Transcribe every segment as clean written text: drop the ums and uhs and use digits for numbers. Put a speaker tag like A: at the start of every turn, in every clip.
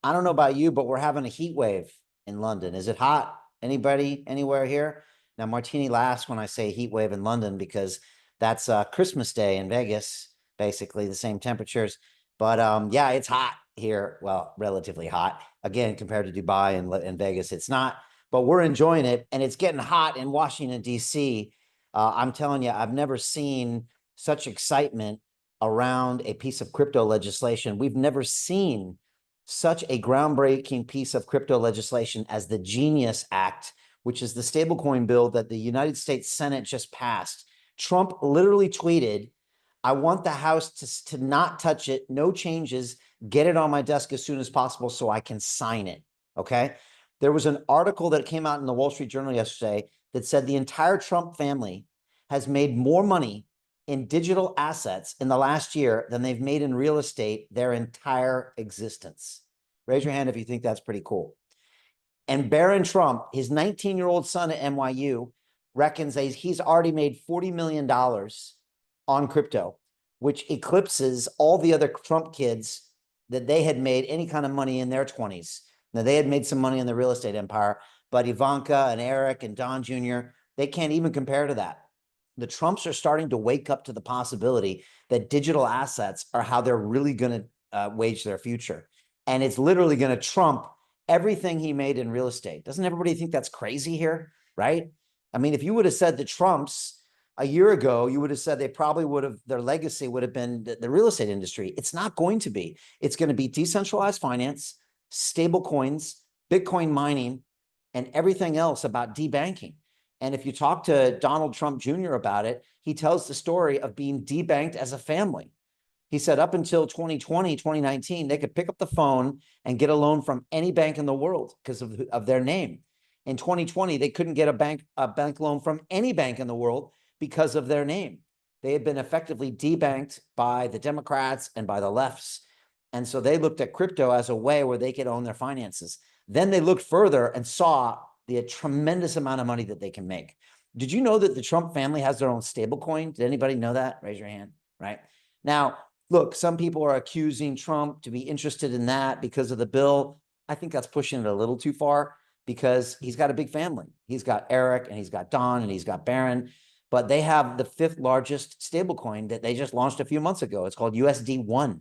A: I don't know about you, but we're having a heat wave in London. Is it hot? Anybody anywhere here? Now, Martini laughs when I say heat wave in London because that's Christmas Day in Vegas, basically the same temperatures. But yeah, it's hot here. Well, relatively hot. Again, compared to Dubai and Vegas, it's not, but we're enjoying it. And it's getting hot in Washington, D.C. I'm telling you, I've never seen such excitement around a piece of crypto legislation. We've never seen such a groundbreaking piece of crypto legislation as the Genius Act, which is the stablecoin bill that the United States Senate just passed. Trump literally tweeted, I want the House to not touch it, no changes, get it on my desk as soon as possible so I can sign it. Okay. There was an article that came out in the Wall Street Journal yesterday that said the entire Trump family has made more money in digital assets in the last year than they've made in real estate their entire existence. Raise your hand if you think that's pretty cool. And Barron Trump, his 19-year-old son at NYU, reckons that he's already made $40 million on crypto, which eclipses all the other Trump kids that they had made any kind of money in their 20s. Now, they had made some money in the real estate empire, but Ivanka and Eric and Don Jr., they can't even compare to that. The Trumps are starting to wake up to the possibility that digital assets are how they're really going to wage their future. And it's literally going to trump everything he made in real estate. Doesn't everybody think that's crazy here? Right? I mean, if you would have said the Trumps a year ago, you would have said they probably would have, their legacy would have been the real estate industry. It's not going to be. It's going to be decentralized finance, stable coins, Bitcoin mining, and everything else about debanking. And if you talk to Donald Trump Jr. about it, he tells the story of being debanked as a family. He said up until 2020, 2019, they could pick up the phone and get a loan from any bank in the world because of their name. In 2020, they couldn't get a bank loan from any bank in the world because of their name. They had been effectively debanked by the Democrats and by the lefts. And so they looked at crypto as a way where they could own their finances. Then they looked further and saw the tremendous amount of money that they can make. Did you know that the Trump family has their own stablecoin? Did anybody know that? Raise your hand. Right now, look, some people are accusing Trump to be interested in that because of the bill. I think that's pushing it a little too far because he's got a big family. He's got Eric and he's got Don and he's got Barron, but they have the 5th largest stablecoin that they just launched a few months ago. It's called USD1.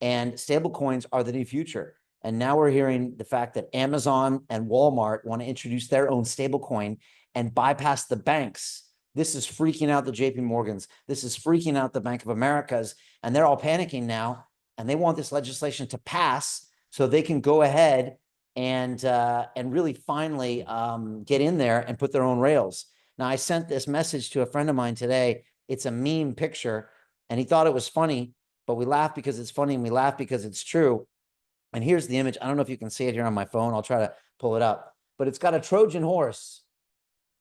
A: And stablecoins are the new future. And now we're hearing the fact that Amazon and Walmart want to introduce their own stablecoin and bypass the banks. This is freaking out the JP Morgans. This is freaking out the Bank of Americas. And they're all panicking now. And they want this legislation to pass so they can go ahead and really finally get in there and put their own rails. Now, I sent this message to a friend of mine today. It's a meme picture, and he thought it was funny, but we laugh because it's funny and we laugh because it's true. And here's the image. I don't know if you can see it here on my phone. I'll try to pull it up, but it's got a Trojan horse.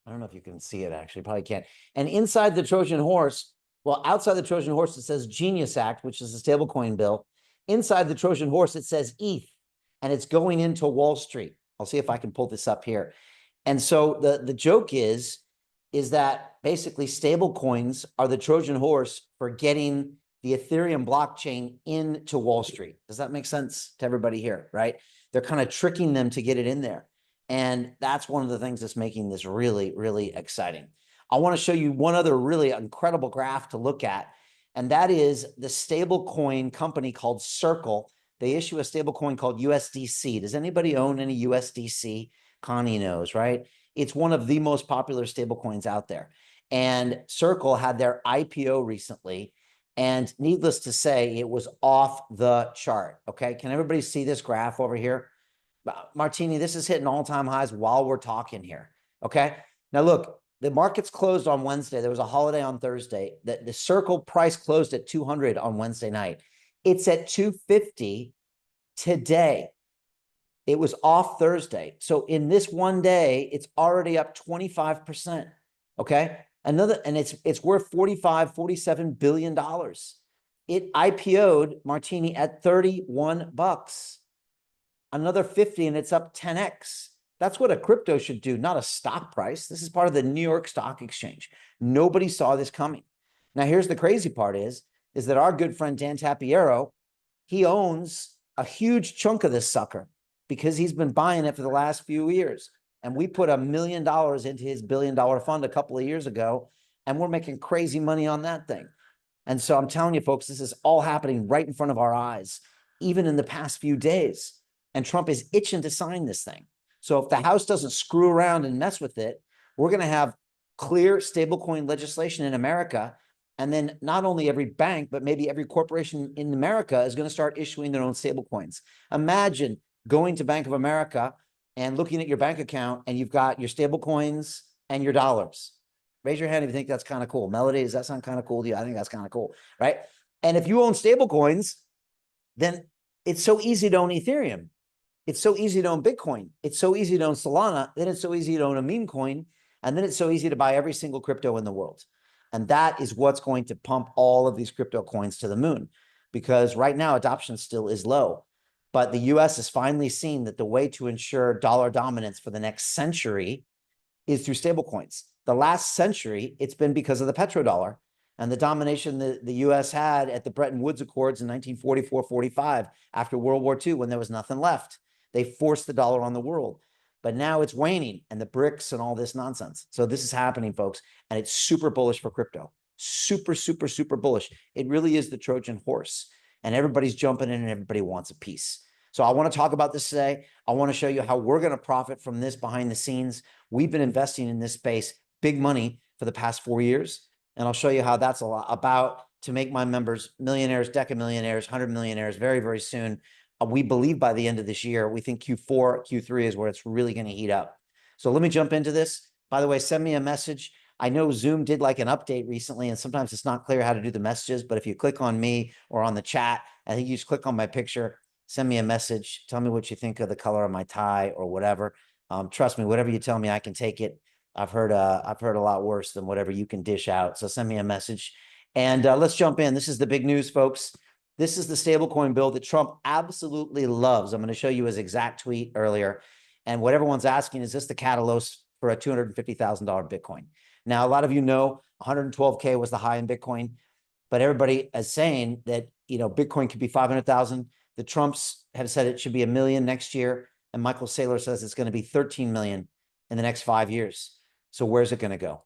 A: I don't know if you can see it, actually, probably can't. And inside the Trojan horse, well, outside the Trojan horse, it says Genius Act, which is a stablecoin bill. Inside the Trojan horse, it says ETH, and it's going into Wall Street. I'll see if I can pull this up here. And so the joke is that basically stable coins are the Trojan horse for getting the Ethereum blockchain into Wall Street. Does that make sense to everybody here, right? They're kind of tricking them to get it in there. And that's one of the things that's making this really, really exciting. I want to show you one other really incredible graph to look at, and that is the stable coin company called Circle. They issue a stable coin called USDC. Does anybody own any USDC? Connie knows, right? It's one of the most popular stable coins out there. And Circle had their IPO recently, and needless to say, it was off the chart. Okay, can everybody see this graph over here? Martini, this is hitting all-time highs while we're talking here. Okay, now look, the markets closed on Wednesday. There was a holiday on Thursday. The Circle price closed at 200 on Wednesday night. It's at 250 today. It was off Thursday. So in this one day, it's already up 25%. Okay. And it's worth $47 billion. It IPO'd, Martini, at 31 bucks. Another 50 and it's up 10x. That's what a crypto should do, not a stock price. This is part of the New York Stock Exchange. Nobody saw this coming. Now, here's the crazy part is that our good friend Dan Tapiero, he owns a huge chunk of this sucker because he's been buying it for the last few years. And we put $1 million into his $1 billion fund a couple of years ago, and we're making crazy money on that thing. And so I'm telling you, folks, this is all happening right in front of our eyes, even in the past few days. And Trump is itching to sign this thing. So if the House doesn't screw around and mess with it, we're going to have clear stablecoin legislation in America. And then not only every bank, but maybe every corporation in America is going to start issuing their own stablecoins. Imagine going to Bank of America and looking at your bank account, and you've got your stablecoins and your dollars. Raise your hand if you think that's kind of cool. Melody, does that sound kind of cool to you? I think that's kind of cool, right? And if you own stablecoins, then it's so easy to own Ethereum. It's so easy to own Bitcoin. It's so easy to own Solana. Then it's so easy to own a meme coin. And then it's so easy to buy every single crypto in the world. And that is what's going to pump all of these crypto coins to the moon, because right now adoption still is low. But the US has finally seen that the way to ensure dollar dominance for the next century is through stablecoins. The last century, it's been because of the petrodollar and the domination that the US had at the Bretton Woods Accords in 1944-45 after World War II, when there was nothing left. They forced the dollar on the world. But now it's waning, and the BRICS and all this nonsense. So this is happening, folks, and it's super bullish for crypto. Super, super, super bullish. It really is the Trojan horse, and everybody's jumping in and everybody wants a piece. So I want to talk about this today. I want to show you how we're going to profit from this behind the scenes. We've been investing in this space, big money, for the past 4 years, and I'll show you how that's about to make my members millionaires, decamillionaires, 100 millionaires very, very soon. We believe by the end of this year, we think Q4, Q3 is where it's really going to heat up. So let me jump into this. By the way, send me a message. I know Zoom did like an update recently, and sometimes it's not clear how to do the messages, but if you click on me or on the chat, I think you just click on my picture, send me a message, tell me what you think of the color of my tie or whatever. Trust me, whatever you tell me, I can take it. I've heard a lot worse than whatever you can dish out. So send me a message, and let's jump in. This is the big news, folks. This is the stablecoin bill that Trump absolutely loves. I'm going to show you his exact tweet earlier. And what everyone's asking, is this the catalyst for a $250,000 Bitcoin? Now, a lot of you know 112K was the high in Bitcoin, but everybody is saying that, Bitcoin could be 500,000. The Trumps have said it should be 1 million next year. And Michael Saylor says it's going to be 13 million in the next 5 years. So where's it going to go?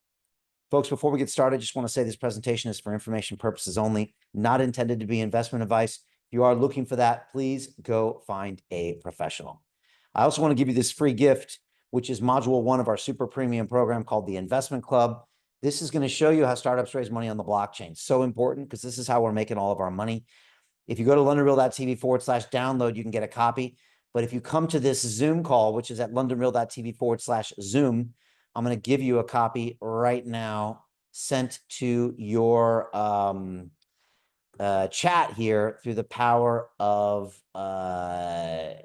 A: Folks, before we get started, I just want to say this presentation is for information purposes only, not intended to be investment advice. If you are looking for that, please go find a professional. I also want to give you this free gift, which is module 1 of our super premium program called the Investment Club. This is going to show you how startups raise money on the blockchain. So important, because this is how we're making all of our money. If you go to londonreal.tv/download, you can get a copy. But if you come to this Zoom call, which is at londonreal.tv/Zoom, I'm going to give you a copy right now, sent to your chat here through the power of, I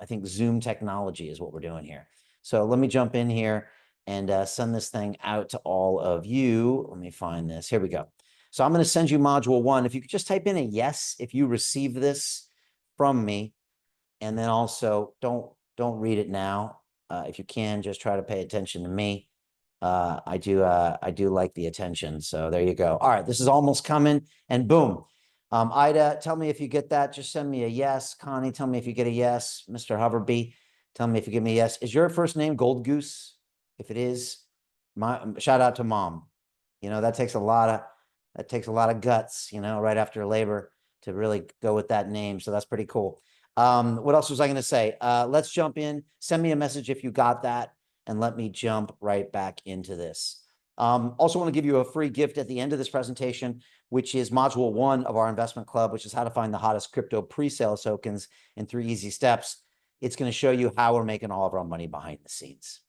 A: think, Zoom technology is what we're doing here. So let me jump in here and send this thing out to all of you. Let me find this. Here we go. So I'm going to send you module 1. If you could just type in a yes if you receive this from me, and then also don't read it now. If you can, just try to pay attention to me. I do like the attention. So there you go. All right, this is almost coming, and boom. Ida, tell me if you get that. Just send me a yes. Connie, tell me if you get a yes. Mr. Hoverbee, tell me if you give me a yes. Is your first name Gold Goose? If it is, shout out to Mom. That takes a lot of guts, right after labor to really go with that name. So that's pretty cool. What else was I going to say? Let's jump in. Send me a message if you got that, and let me jump right back into this. Also want to give you a free gift at the end of this presentation, which is module 1 of our investment club, which is how to find the hottest crypto pre-sale tokens in 3 easy steps. It's going to show you how we're making all of our money behind the scenes.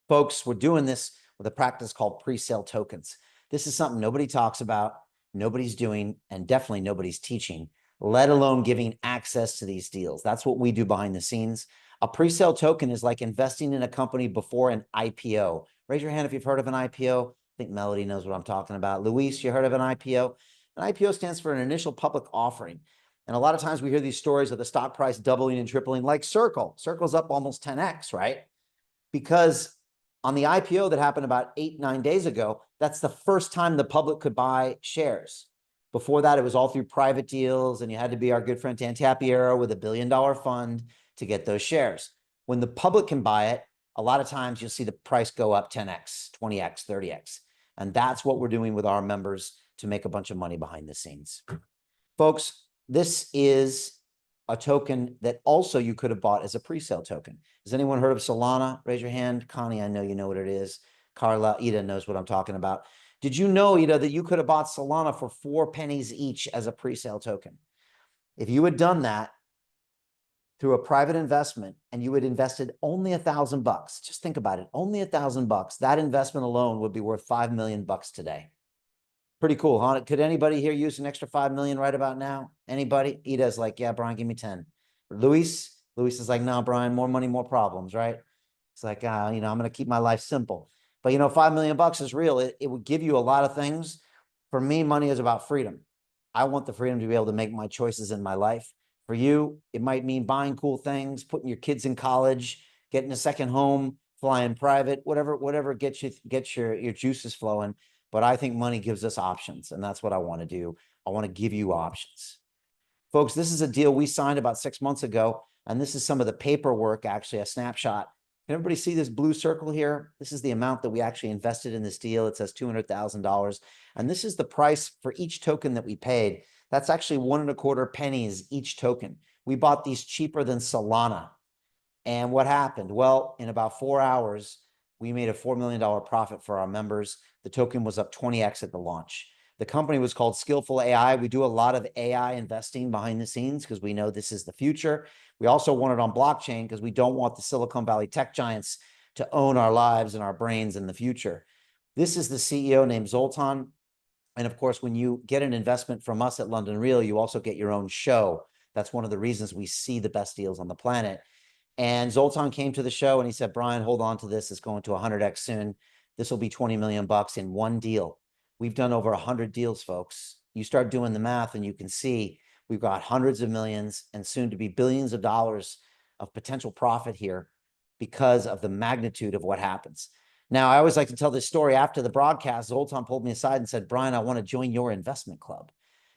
A: Folks, we're doing this with a practice called pre-sale tokens. This is something nobody talks about, nobody's doing, and definitely nobody's teaching, let alone giving access to these deals. That's what we do behind the scenes. A pre-sale token is like investing in a company before an IPO. Raise your hand if you've heard of an IPO. I think Melody knows what I'm talking about. Luis, you heard of an IPO? An IPO stands for an initial public offering. And a lot of times we hear these stories of the stock price doubling and tripling, like Circle. Circle's up almost 10x, right? Because on the IPO that happened about 8-9 days ago, that's the first time the public could buy shares. Before that, it was all through private deals, and you had to be our good friend Dan Tapiero with $1 billion fund to get those shares. When the public can buy it, a lot of times you'll see the price go up 10x, 20x, 30x. And that's what we're doing with our members to make a bunch of money behind the scenes. Folks, this is a token that also you could have bought as a pre-sale token. Has anyone heard of Solana? Raise your hand. Connie, I know you know what it is. Carla, Ida knows what I'm talking about. Did you know, Ida, that you could have bought Solana for 4 pennies each as a pre-sale token? If you had done that through a private investment and you had invested only $1,000, just think about it, only $1,000, that investment alone would be worth 5 million bucks today. Pretty cool, huh? Could anybody here use an extra 5 million right about now? Anybody? Ida's like, yeah, Brian, give me 10. Luis is like, no, Brian, more money, more problems, right? It's like, I'm going to keep my life simple. But, 5 million bucks is real. It would give you a lot of things. For me, money is about freedom. I want the freedom to be able to make my choices in my life. For you, it might mean buying cool things, putting your kids in college, getting a second home, flying private, whatever gets your juices flowing. But I think money gives us options, and that's what I want to do. I want to give you options. Folks, this is a deal we signed about 6 months ago, and this is some of the paperwork, actually, a snapshot. Can everybody see this blue circle here? This is the amount that we actually invested in this deal. It says $200,000, and this is the price for each token that we paid. That's actually 1.25 pennies each token. We bought these cheaper than Solana. And what happened? Well, in about 4 hours, we made a $4 million profit for our members. The token was up 20x at the launch. The company was called Skillful AI. We do a lot of AI investing behind the scenes because we know this is the future. We also want it on blockchain because we don't want the Silicon Valley tech giants to own our lives and our brains in the future. This is the CEO named Zoltan. And of course, when you get an investment from us at London Real, you also get your own show. That's one of the reasons we see the best deals on the planet. And Zoltan came to the show and he said, Brian, hold on to this. It's going to 100x soon. This will be 20 million bucks in one deal. We've done over 100 deals, folks. You start doing the math and you can see we've got hundreds of millions and soon to be billions of dollars of potential profit here because of the magnitude of what happens. Now, I always like to tell this story. After the broadcast, Zoltan pulled me aside and said, Brian, I want to join your investment club.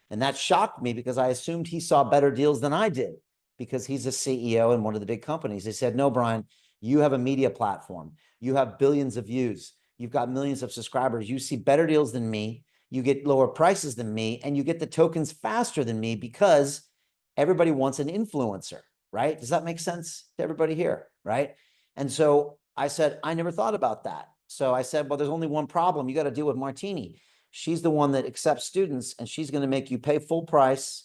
A: And that shocked me because I assumed he saw better deals than I did because he's a CEO in one of the big companies. He said, no, Brian, you have a media platform. You have billions of views. You've got millions of subscribers. You see better deals than me. You get lower prices than me, and you get the tokens faster than me because everybody wants an influencer, right? Does that make sense to everybody here, right? And so I said, I never thought about that. So I said, well, there's only one problem. You got to deal with Martini. She's the one that accepts students, and she's going to make you pay full price.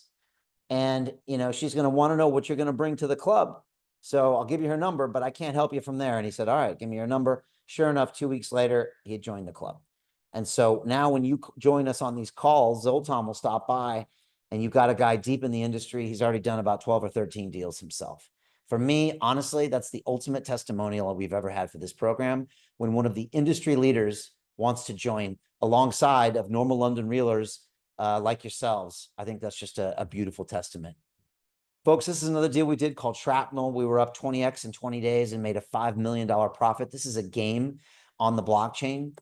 A: And, she's going to want to know what you're going to bring to the club. So I'll give you her number, but I can't help you from there. And he said, all right, give me your number. Sure enough, 2 weeks later, he had joined the club. And so now when you join us on these calls, Zoltan will stop by and you've got a guy deep in the industry. He's already done about 12 or 13 deals himself. For me, honestly, that's the ultimate testimonial we've ever had for this program. When one of the industry leaders wants to join alongside of normal London Realers like yourselves, I think that's just a beautiful testament. Folks, this is another deal we did called Shrapnel. We were up 20x in 20 days and made a $5 million profit. This is a game on the blockchain.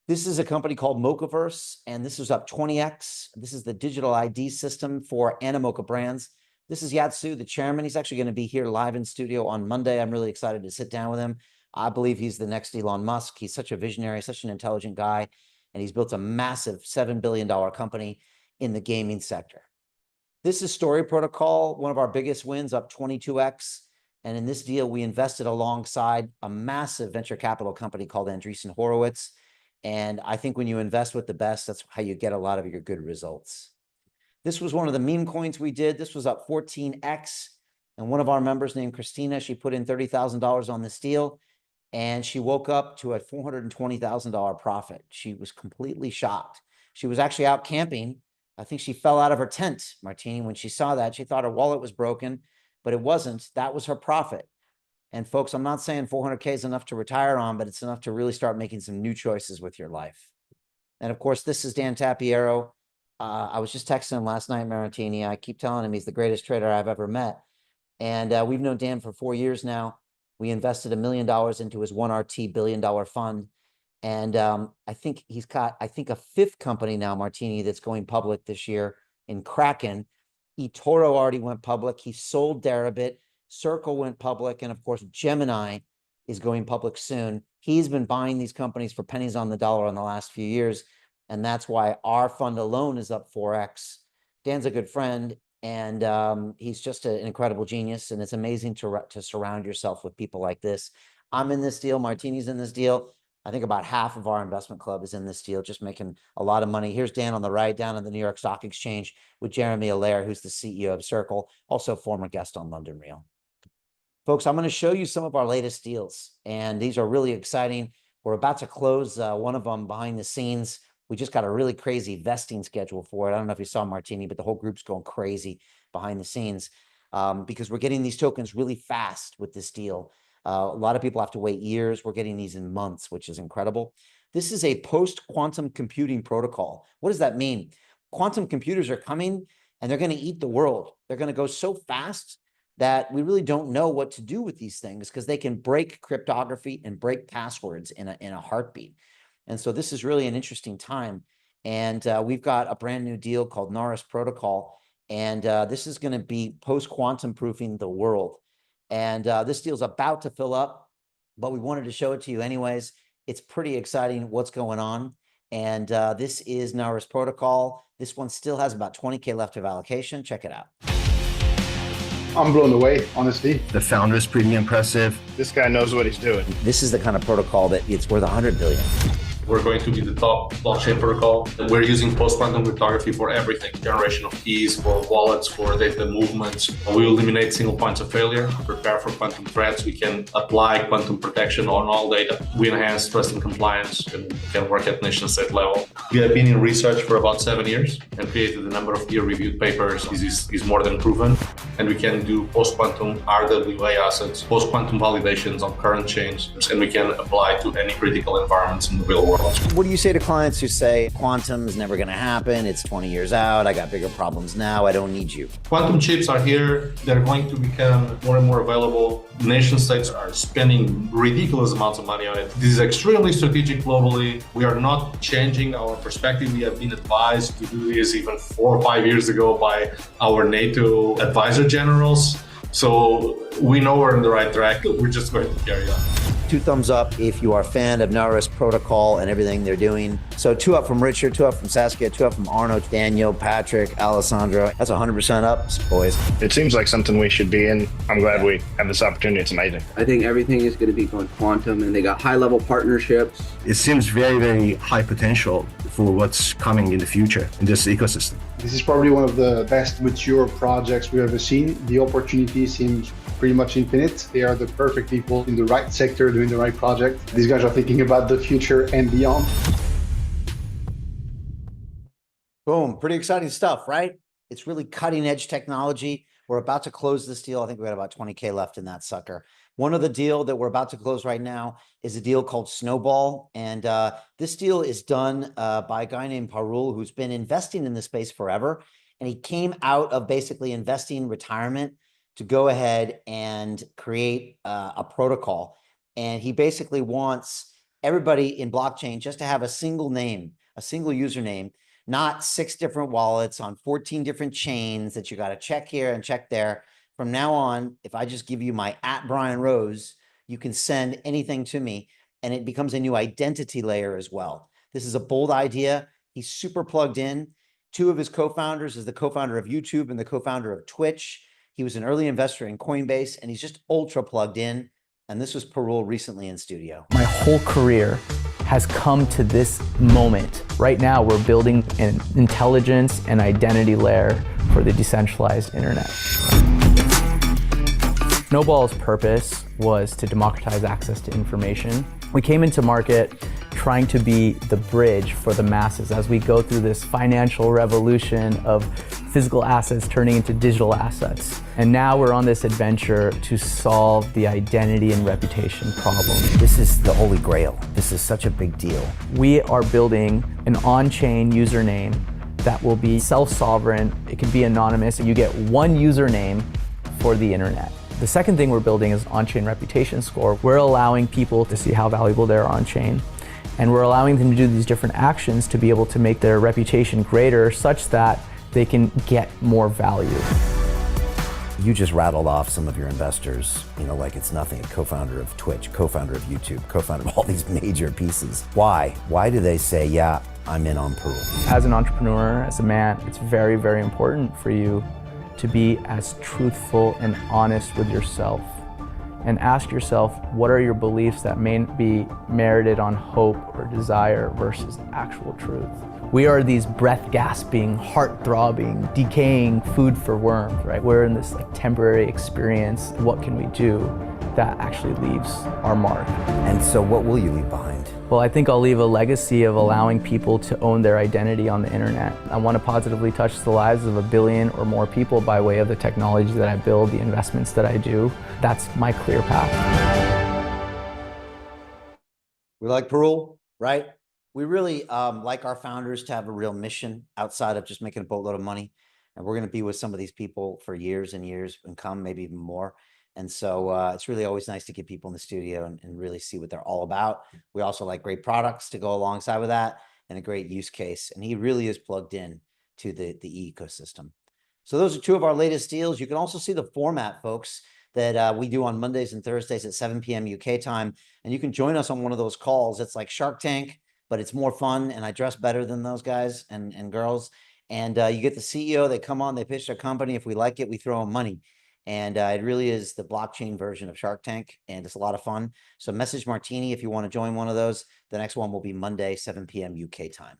A: This is a company called Mochaverse, and this was up 20x. This is the digital ID system for Animoca brands. This is Yatsu, the chairman. He's actually going to be here live in studio on Monday. I'm really excited to sit down with him. I believe he's the next Elon Musk. He's such a visionary, such an intelligent guy, and he's built a massive $7 billion company in the gaming sector. This is Story Protocol, one of our biggest wins, up 22x. And in this deal, we invested alongside a massive venture capital company called Andreessen Horowitz. And I think when you invest with the best, that's how you get a lot of your good results. This was one of the meme coins we did. This was up 14x. And one of our members named Christina, she put in $30,000 on this deal. And she woke up to a $420,000 profit. She was completely shocked. She was actually out camping. I think she fell out of her tent, Martini, when she saw that. She thought her wallet was broken, but it wasn't. That was her profit. And folks, I'm not saying 400K is enough to retire on, but it's enough to really start making some new choices with your life. And of course, this is Dan Tapiero. I was just texting him last night, Martini. I keep telling him he's the greatest trader I've ever met. And we've known Dan for 4 years now. We invested $1 million into his 1RT billion-dollar fund. And I think he's got, a fifth company now, Martini, that's going public this year in Kraken. eToro already went public. He sold Deribit. Circle went public. And of course, Gemini is going public soon. He's been buying these companies for pennies on the dollar in the last few years. And that's why our fund alone is up 4x. Dan's a good friend, and he's just an incredible genius. And it's amazing to surround yourself with people like this. I'm in this deal. Martini's in this deal. I think about half of our investment club is in this deal, just making a lot of money. Here's Dan on the right, down at the New York Stock Exchange with Jeremy Allaire, who's the CEO of Circle, also former guest on London Real. Folks, I'm going to show you some of our latest deals, and these are really exciting. We're about to close one of them behind the scenes. We just got a really crazy vesting schedule for it. I don't know if you saw Martini, but the whole group's going crazy behind the scenes because we're getting these tokens really fast with this deal. A lot of people have to wait years. We're getting these in months, which is incredible. This is a post-quantum computing protocol. What does that mean? Quantum computers are coming and they're going to eat the world. They're going to go so fast that we really don't know what to do with these things because they can break cryptography and break passwords in a heartbeat. And so this is really an interesting time. And we've got a brand new deal called Norris Protocol. And this is going to be post-quantum proofing the world. And this deal's about to fill up, but we wanted to show it to you anyways. It's pretty exciting what's going on. And this is Norris Protocol. This one still has about 20K left of allocation. Check it out.
B: I'm blown away, honestly.
C: The founder is pretty impressive.
B: This guy knows what he's doing.
A: This is the kind of protocol that it's worth 100 billion.
D: We're going to be the top blockchain protocol. We're using post-quantum cryptography for everything. Generation of keys, for wallets, for data movements. We eliminate single points of failure. To prepare for quantum threats, we can apply quantum protection on all data. We enhance trust and compliance and can work at nation-state level. We have been in research for about 7 years and created a number of peer-reviewed papers. This is more than proven. And we can do post-quantum RWA assets, post-quantum validations on current chains, and we can apply to any critical environments in the real world.
A: What do you say to clients who say quantum is never going to happen? It's 20 years out. I got bigger problems now. I don't need you.
D: Quantum chips are here. They're going to become more and more available. Nation states are spending ridiculous amounts of money on it. This is extremely strategic globally. We are not changing our perspective. We have been advised to do this even 4 or 5 years ago by our NATO advisor generals. So we know we're in the right track. We're just going to carry on.
A: 2 thumbs up if you are a fan of Norris Protocol and everything they're doing. So 2 up from Richard, 2 up from Saskia, 2 up from Arno, Daniel, Patrick, Alessandro. That's 100% up, boys.
B: It seems like something we should be in. I'm glad we have this opportunity. It's amazing.
E: I think everything is going to be going quantum, and they got high-level partnerships.
C: It seems very, very high potential for what's coming in the future in this ecosystem.
B: This is probably one of the best mature projects we've ever seen. The opportunity seems pretty much infinite. They are the perfect people in the right sector doing the right project. These guys are thinking about the future and beyond.
A: Boom, pretty exciting stuff, right? It's really cutting edge technology. We're about to close this deal. I think we got about 20K left in that sucker. One other deal that we're about to close right now is a deal called Snowball. And this deal is done by a guy named Parul, who's been investing in this space forever. And he came out of basically investing retirement to go ahead and create a protocol. And he basically wants everybody in blockchain just to have a single name, a single username, not 6 different wallets on 14 different chains that you got to check here and check there. From now on, if I just give you my @BrianRose, you can send anything to me, and it becomes a new identity layer as well. This is a bold idea. He's super plugged in. 2 of his co-founders is the co-founder of YouTube and the co-founder of Twitch. He was an early investor in Coinbase, and he's just ultra plugged in. And this was Parul recently in studio.
F: My whole career has come to this moment. Right now, we're building an intelligence and identity layer for the decentralized internet. Snowball's purpose was to democratize access to information. We came into market trying to be the bridge for the masses as we go through this financial revolution of physical assets turning into digital assets. And now we're on this adventure to solve the identity and reputation problem.
A: This is the holy grail. This is such a big deal.
F: We are building an on-chain username that will be self-sovereign. It can be anonymous, and you get one username for the internet. The second thing we're building is on-chain reputation score. We're allowing people to see how valuable they are on-chain. And we're allowing them to do these different actions to be able to make their reputation greater such that they can get more value.
A: You just rattled off some of your investors, like it's nothing. A co-founder of Twitch, co-founder of YouTube, co-founder of all these major pieces. Why? Why do they say, yeah, I'm in on Pearl?
F: As an entrepreneur, as a man, it's very, very important for you to be as truthful and honest with yourself. And ask yourself, what are your beliefs that may be merited on hope or desire versus actual truth? We are these breath-gasping, heart-throbbing, decaying food for worms, right? We're in this temporary experience. What can we do that actually leaves our mark?
A: And so what will you leave behind?
F: Well, I think I'll leave a legacy of allowing people to own their identity on the internet. I want to positively touch the lives of 1 billion or more people by way of the technology that I build, the investments that I do. That's my clear path.
A: We like Pearl, right? We really like our founders to have a real mission outside of just making a boatload of money. And we're going to be with some of these people for years and years and come, maybe even more. And so it's really always nice to get people in the studio and really see what they're all about. We also like great products to go alongside with that and a great use case. And he really is plugged in to the ecosystem. So those are two of our latest deals. You can also see the format, folks, that we do on Mondays and Thursdays at 7 p.m. UK time. And you can join us on one of those calls. It's like Shark Tank, but it's more fun. And I dress better than those guys and girls. And you get the CEO, they come on, they pitch their company. If we like it, we throw them money. And it really is the blockchain version of Shark Tank, and it's a lot of fun. So message Martini if you want to join one of those. The next one will be Monday, 7 p.m. UK time.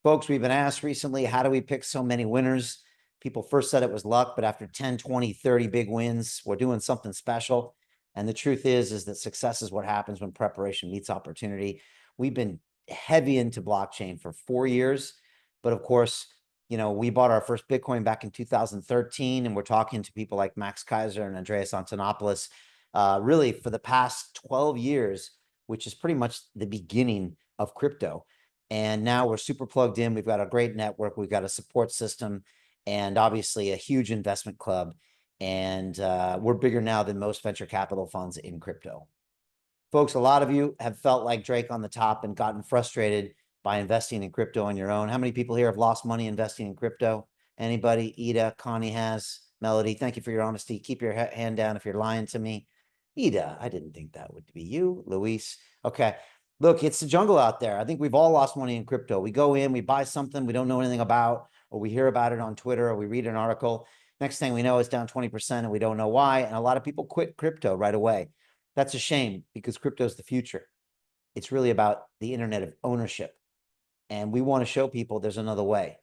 A: Folks, we've been asked recently, how do we pick so many winners? People first said it was luck, but after 10, 20, 30 big wins, we're doing something special. And the truth is that success is what happens when preparation meets opportunity. We've been heavy into blockchain for 4 years, but of course, we bought our first Bitcoin back in 2013, and we're talking to people like Max Kaiser and Andreas Antonopoulos, really for the past 12 years, which is pretty much the beginning of crypto. And now we're super plugged in. We've got a great network. We've got a support system and obviously a huge investment club. And we're bigger now than most venture capital funds in crypto. Folks, a lot of you have felt like Drake on the top and gotten frustrated by investing in crypto on your own. How many people here have lost money investing in crypto? Anybody? Ida, Connie has, Melody, thank you for your honesty. Keep your hand down if you're lying to me. Ida, I didn't think that would be you. Luis, okay. Look, it's the jungle out there. I think we've all lost money in crypto. We go in, we buy something we don't know anything about, or we hear about it on Twitter, or we read an article. Next thing we know, it's down 20% and we don't know why. And a lot of people quit crypto right away. That's a shame because crypto is the future. It's really about the internet of ownership. And we want to show people there's another way.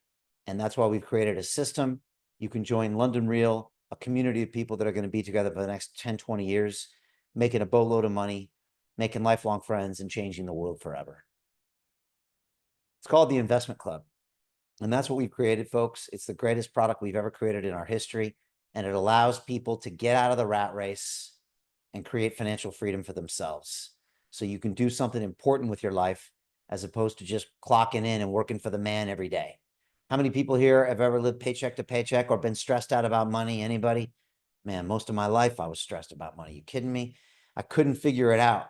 A: And that's why we've created a system. You can join London Real, a community of people that are going to be together for the next 10, 20 years, making a boatload of money, making lifelong friends, and changing the world forever. It's called the Investment Club. And that's what we've created, folks. It's the greatest product we've ever created in our history. And it allows people to get out of the rat race and create financial freedom for themselves. So you can do something important with your life as opposed to just clocking in and working for the man every day. How many people here have ever lived paycheck to paycheck or been stressed out about money? Anybody? Man, most of my life I was stressed about money. You kidding me? I couldn't figure it out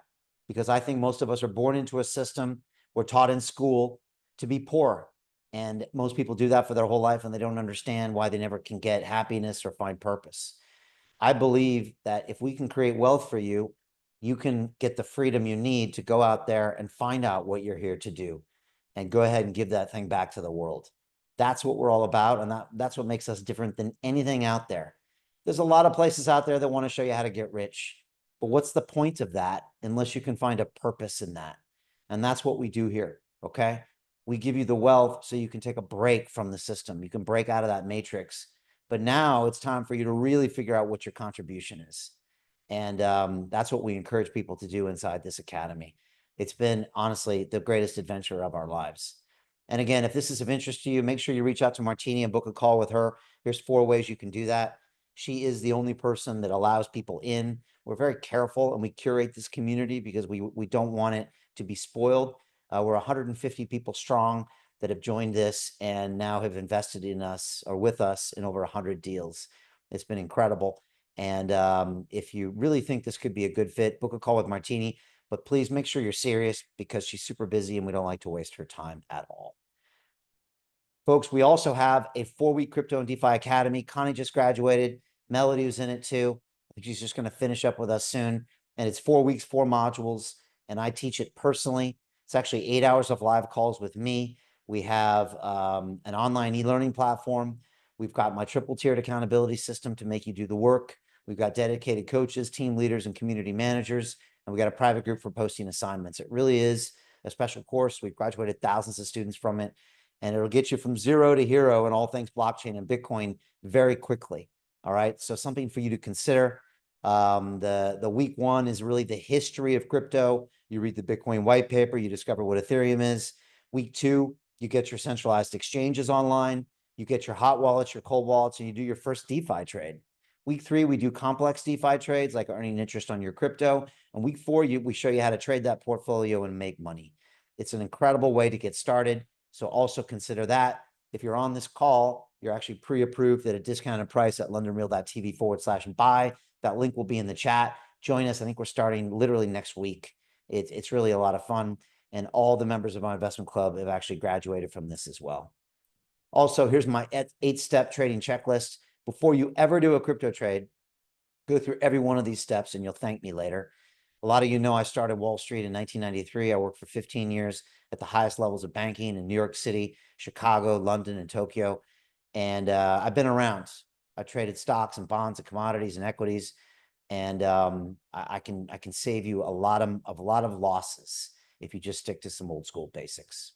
A: because I think most of us are born into a system. We're taught in school to be poor. And most people do that for their whole life and they don't understand why they never can get happiness or find purpose. I believe that if we can create wealth for you, you can get the freedom you need to go out there and find out what you're here to do and go ahead and give that thing back to the world. That's what we're all about. And that's what makes us different than anything out there. There's a lot of places out there that want to show you how to get rich, but what's the point of that unless you can find a purpose in that? And that's what we do here. Okay. We give you the wealth so you can take a break from the system. You can break out of that matrix, but now it's time for you to really figure out what your contribution is. And that's what we encourage people to do inside this academy. It's been honestly the greatest adventure of our lives. And again, if this is of interest to you, make sure you reach out to Martini and book a call with her. Here's 4 ways you can do that. She is the only person that allows people in. We're very careful and we curate this community because we don't want it to be spoiled. We're 150 people strong that have joined this and now have invested in us or with us in over 100 deals. It's been incredible. And if you really think this could be a good fit, book a call with Martini. but please make sure you're serious because she's super busy and we don't like to waste her time at all. Folks, we also have a 4-week Crypto and DeFi Academy. Connie just graduated. Melody was in it too. I think she's just going to finish up with us soon. And it's 4 weeks, 4 modules, and I teach it personally. It's actually 8 hours of live calls with me. We have an online e-learning platform. We've got my triple tiered accountability system to make you do the work. We've got dedicated coaches, team leaders, and community managers. And we got a private group for posting assignments. It really is a special course. We've graduated thousands of students from it, and it'll get you from zero to hero in all things blockchain and Bitcoin very quickly. All right. So something for you to consider. The week 1 is really the history of crypto. You read the Bitcoin white paper, you discover what Ethereum is. Week 2, you get your centralized exchanges online. You get your hot wallets, your cold wallets, and you do your first DeFi trade. Week 3, we do complex DeFi trades like earning interest on your crypto. And week 4, we show you how to trade that portfolio and make money. It's an incredible way to get started. So also consider that. If you're on this call, you're actually pre-approved at a discounted price at londonreal.tv/buy. That link will be in the chat. Join us. I think we're starting literally next week. It's really a lot of fun. And all the members of my investment club have actually graduated from this as well. Also, here's my 8-step trading checklist. Before you ever do a crypto trade, go through every one of these steps and you'll thank me later. A lot of you know I started Wall Street in 1993. I worked for 15 years at the highest levels of banking in New York City, Chicago, London, and Tokyo. And I've been around. I traded stocks and bonds and commodities and equities. And I can save you a lot of losses if you just stick to some old school basics.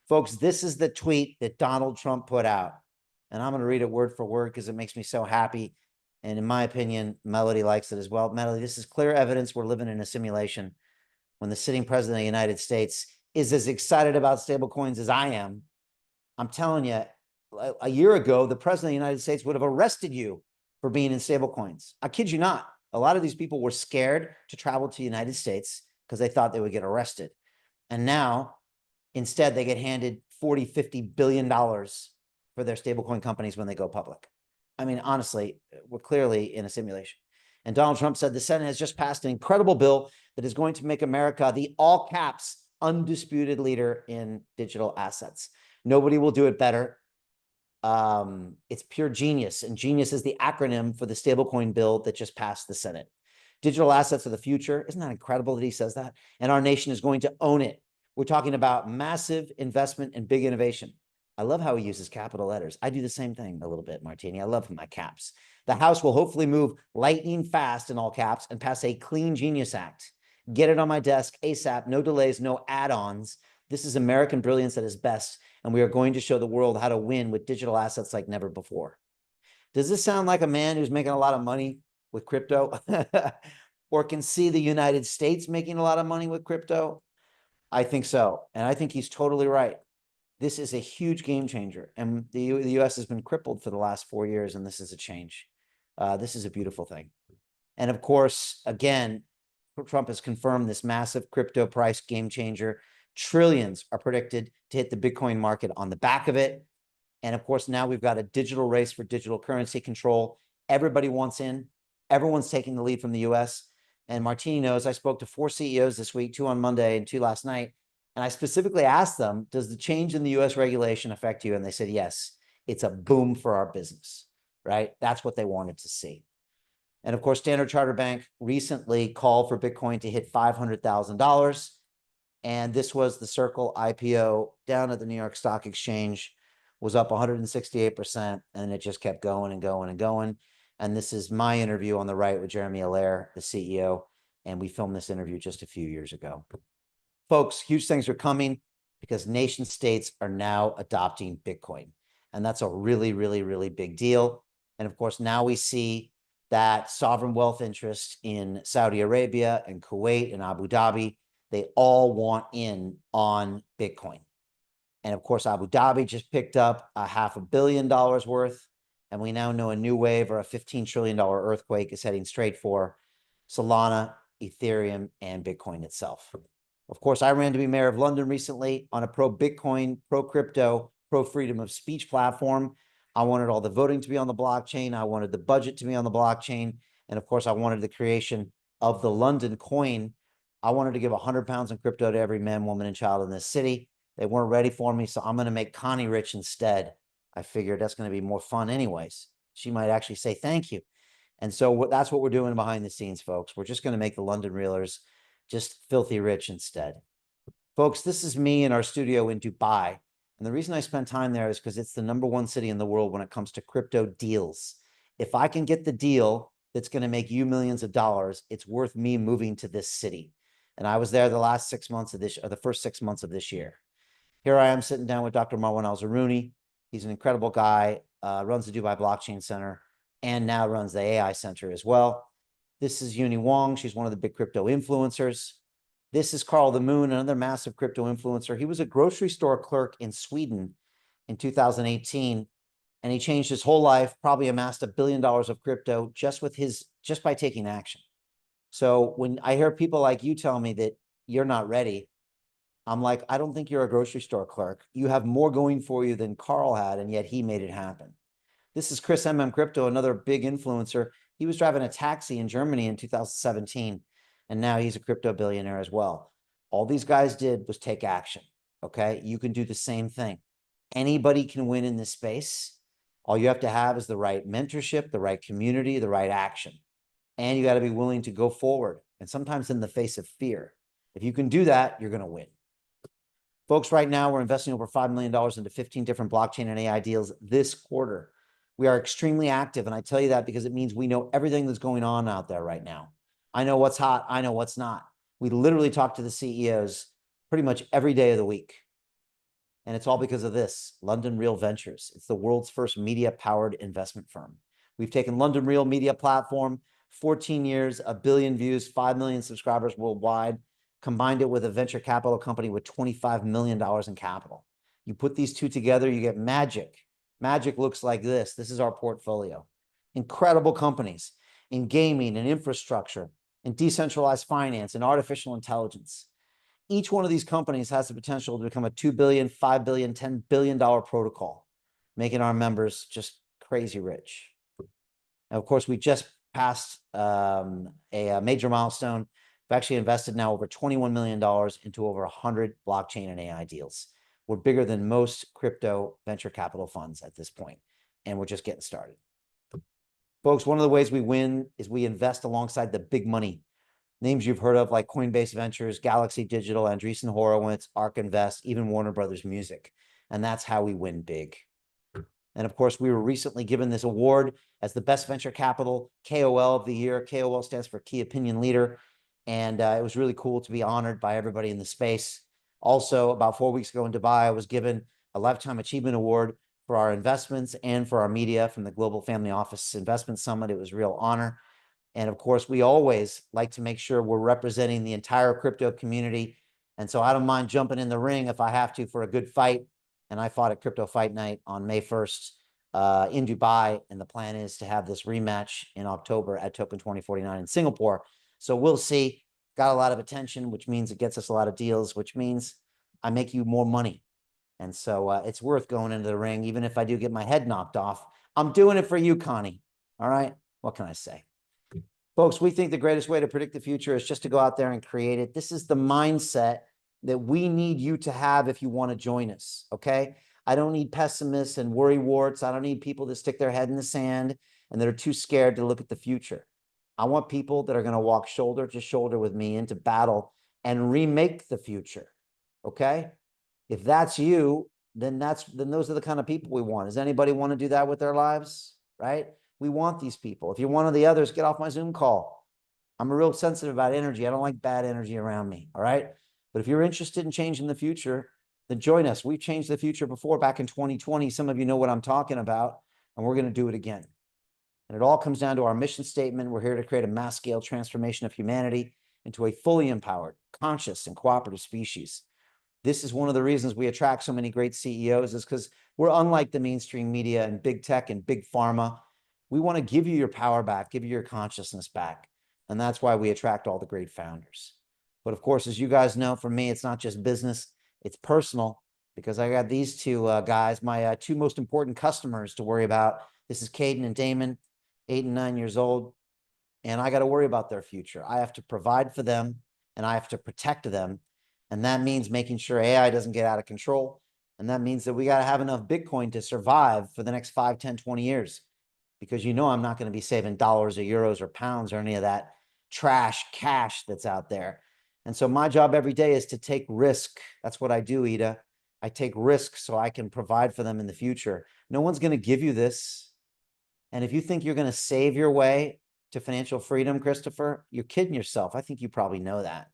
A: Folks, this is the tweet that Donald Trump put out. And I'm going to read it word for word because it makes me so happy. And in my opinion, Melody likes it as well. Melody, this is clear evidence we're living in a simulation when the sitting president of the United States is as excited about stablecoins as I am. I'm telling you, a year ago, the president of the United States would have arrested you for being in stablecoins. I kid you not. A lot of these people were scared to travel to the United States because they thought they would get arrested. And now, instead, they get handed $40–50 billion for their stablecoin companies when they go public. I mean, honestly, we're clearly in a simulation. And Donald Trump said the Senate has just passed an incredible bill that is going to make America the all caps undisputed leader in digital assets. Nobody will do it better. It's pure genius, and genius is the acronym for the stablecoin bill that just passed the Senate. Digital assets are the future. Isn't that incredible that he says that? And our nation is going to own it. We're talking about massive investment and big innovation. I love how he uses capital letters. I do the same thing a little bit, Martini. I love my caps. The House will hopefully move lightning fast in all caps and pass a Clean Genius Act. Get it on my desk ASAP. No delays, no add-ons. This is American brilliance at its best, and we are going to show the world how to win with digital assets like never before. Does this sound like a man who's making a lot of money with crypto or can see the United States making a lot of money with crypto? I think so, and I think he's totally right. This is a huge game changer, and the U.S. has been crippled for the last 4 years, and this is a change. This is a beautiful thing. And of course, again, Trump has confirmed this massive crypto price game changer. Trillions are predicted to hit the Bitcoin market on the back of it. And of course, now we've got a digital race for digital currency control. Everybody wants in. Everyone's taking the lead from the US. And Martini knows I spoke to 4 CEOs this week, 2 on Monday and 2 last night. And I specifically asked them, does the change in the US regulation affect you? And they said, yes, it's a boom for our business, right? That's what they wanted to see. And of course, Standard Chartered Bank recently called for Bitcoin to hit $500,000. And this was the Circle IPO down at the New York Stock Exchange, was up 168%, and it just kept going and going and going. And this is my interview on the right with Jeremy Allaire, the CEO, and we filmed this interview just a few years ago. Folks, huge things are coming because nation states are now adopting Bitcoin, and that's a really, really, really big deal. And of course, now we see that sovereign wealth interest in Saudi Arabia and Kuwait and Abu Dhabi, they all want in on Bitcoin. And of course, Abu Dhabi just picked up a $500 million worth. And we now know a new wave or a $15 trillion earthquake is heading straight for Solana, Ethereum, and Bitcoin itself. Of course, I ran to be mayor of London recently on a pro-Bitcoin, pro-crypto, pro-freedom of speech platform. I wanted all the voting to be on the blockchain. I wanted the budget to be on the blockchain. And of course, I wanted the creation of the London coin I wanted to give 100 pounds in crypto to every man, woman, and child in this city. They weren't ready for me, so I'm going to make Connie rich instead. I figured that's going to be more fun anyways. She might actually say thank you. And so that's what we're doing behind the scenes, folks. We're just going to make the London Reelers just filthy rich instead. Folks, this is me in our studio in Dubai. And the reason I spend time there is because it's the #1 city in the world when it comes to crypto deals. If I can get the deal that's going to make you millions of dollars, it's worth me moving to this city. And I was there the last 6 months of this, or the first 6 months of this year. Here I am sitting down with Dr. Marwan Al-Zaruni. He's an incredible guy, runs the Dubai Blockchain Center, and now runs the AI Center as well. This is Uni Wong. She's one of the big crypto influencers. This is Carl the Moon, another massive crypto influencer. He was a grocery store clerk in Sweden in 2018, and he changed his whole life, probably amassed $1 billion of crypto just by taking action. So when I hear people like you tell me that you're not ready, I'm like, I don't think you're a grocery store clerk. You have more going for you than Carl had, and yet he made it happen. This is Chris Crypto, another big influencer. He was driving a taxi in Germany in 2017, and now he's a crypto billionaire as well. All these guys did was take action, okay? You can do the same thing. Anybody can win in this space. All you have to have is the right mentorship, the right community, the right action. And you got to be willing to go forward, and sometimes in the face of fear. If you can do that, you're going to win. Folks, right now, we're investing over $5 million into 15 different blockchain and AI deals this quarter. We are extremely active, and I tell you that because it means we know everything that's going on out there right now. I know what's hot. I know what's not. We literally talk to the CEOs pretty much every day of the week. And it's all because of this, London Real Ventures. It's the world's first media-powered investment firm. We've taken London Real Media Platform, 14 years, 1 billion views, 5 million subscribers worldwide, combined it with a venture capital company with $25 million in capital. You put these two together, you get magic. Magic looks like this. This is our portfolio. Incredible companies in gaming and infrastructure, in decentralized finance and artificial intelligence. Each one of these companies has the potential to become a $2 billion, $5 billion, $10 billion protocol, making our members just crazy rich. Now, of course, we just passed a major milestone. We've actually invested now over $21 million into over 100 blockchain and AI deals. We're bigger than most crypto venture capital funds at this point, and we're just getting started. Folks, one of the ways we win is we invest alongside the big money. Names you've heard of like Coinbase Ventures, Galaxy Digital, Andreessen Horowitz, ARK Invest, even Warner Brothers Music. And that's how we win big. And of course, we were recently given this award as the best venture capital KOL of the year. KOL stands for Key Opinion Leader. And it was really cool to be honored by everybody in the space. Also, about 4 weeks ago in Dubai, I was given a Lifetime Achievement Award for our investments and for our media from the Global Family Office Investment Summit. It was a real honor. And of course, we always like to make sure we're representing the entire crypto community. And so I don't mind jumping in the ring if I have to for a good fight. And I fought at Crypto Fight Night on May 1st in Dubai. And the plan is to have this rematch in October at Token 2049 in Singapore. So we'll see. Got a lot of attention, which means it gets us a lot of deals, which means I make you more money. And so it's worth going into the ring, even if I do get my head knocked off. I'm doing it for you, Connie. All right? What can I say? Folks, we think the greatest way to predict the future is just to go out there and create it. This is the mindset that we need you to have if you want to join us, okay? I don't need pessimists and worry warts. I don't need people that stick their head in the sand and that are too scared to look at the future. I want people that are going to walk shoulder to shoulder with me into battle and remake the future, okay? If that's you, then those are the kind of people we want. Does anybody want to do that with their lives, right? We want these people. If you're one of the others, get off my Zoom call. I'm real sensitive about energy. I don't like bad energy around me, all right? But if you're interested in changing the future, then join us. We've changed the future before back in 2020. Some of you know what I'm talking about, and we're going to do it again. And it all comes down to our mission statement. We're here to create a mass scale transformation of humanity into a fully empowered, conscious, and cooperative species. This is one of the reasons we attract so many great CEOs is because we're unlike the mainstream media and big tech and big pharma. We want to give you your power back, give you your consciousness back. And that's why we attract all the great founders. But of course, as you guys know, for me, it's not just business, it's personal, because I got these two guys, my two most important customers to worry about. This is Caden and Damon, 8 and 9 years old, and I got to worry about their future. I have to provide for them, and I have to protect them. And that means making sure AI doesn't get out of control. And that means that we got to have enough Bitcoin to survive for the next 5, 10, 20 years. Because I'm not going to be saving dollars or euros or pounds or any of that trash cash that's out there. And so my job every day is to take risk. That's what I do, Ida. I take risk so I can provide for them in the future. No one's going to give you this. And if you think you're going to save your way to financial freedom, Christopher, you're kidding yourself. I think you probably know that.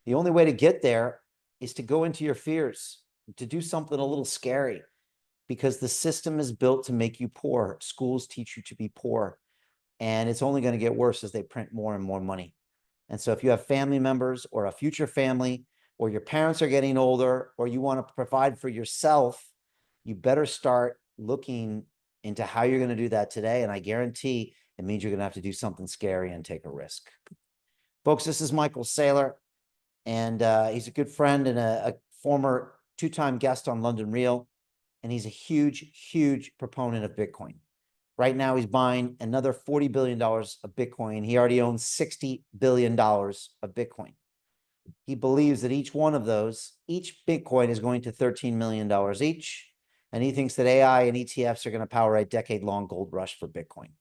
A: The only way to get there is to go into your fears, to do something a little scary, because the system is built to make you poor. Schools teach you to be poor, and it's only going to get worse as they print more and more money. And so if you have family members or a future family, or your parents are getting older, or you want to provide for yourself, you better start looking into how you're going to do that today. And I guarantee it means you're going to have to do something scary and take a risk. Folks, this is Michael Saylor, and he's a good friend and a former 2-time guest on London Real. And he's a huge, huge proponent of Bitcoin. Right now, he's buying another $40 billion of Bitcoin. He already owns $60 billion of Bitcoin. He believes that each one of those, each Bitcoin is going to $13 million each. And he thinks that AI and ETFs are going to power a decade-long gold rush for Bitcoin.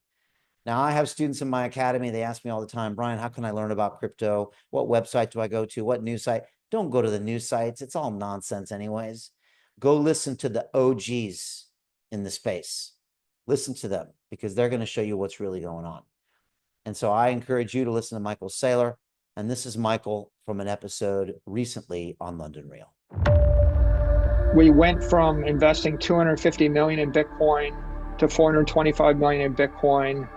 A: Now, I have students in my academy. They ask me all the time, Brian, how can I learn about crypto? What website do I go to? What news site? Don't go to the news sites. It's all nonsense anyways. Go listen to the OGs in the space. Listen to them, because they're going to show you what's really going on. And so I encourage you to listen to Michael Saylor. And this is Michael from an episode recently on London Real.
G: We went from investing 250 million in Bitcoin to 425 million in Bitcoin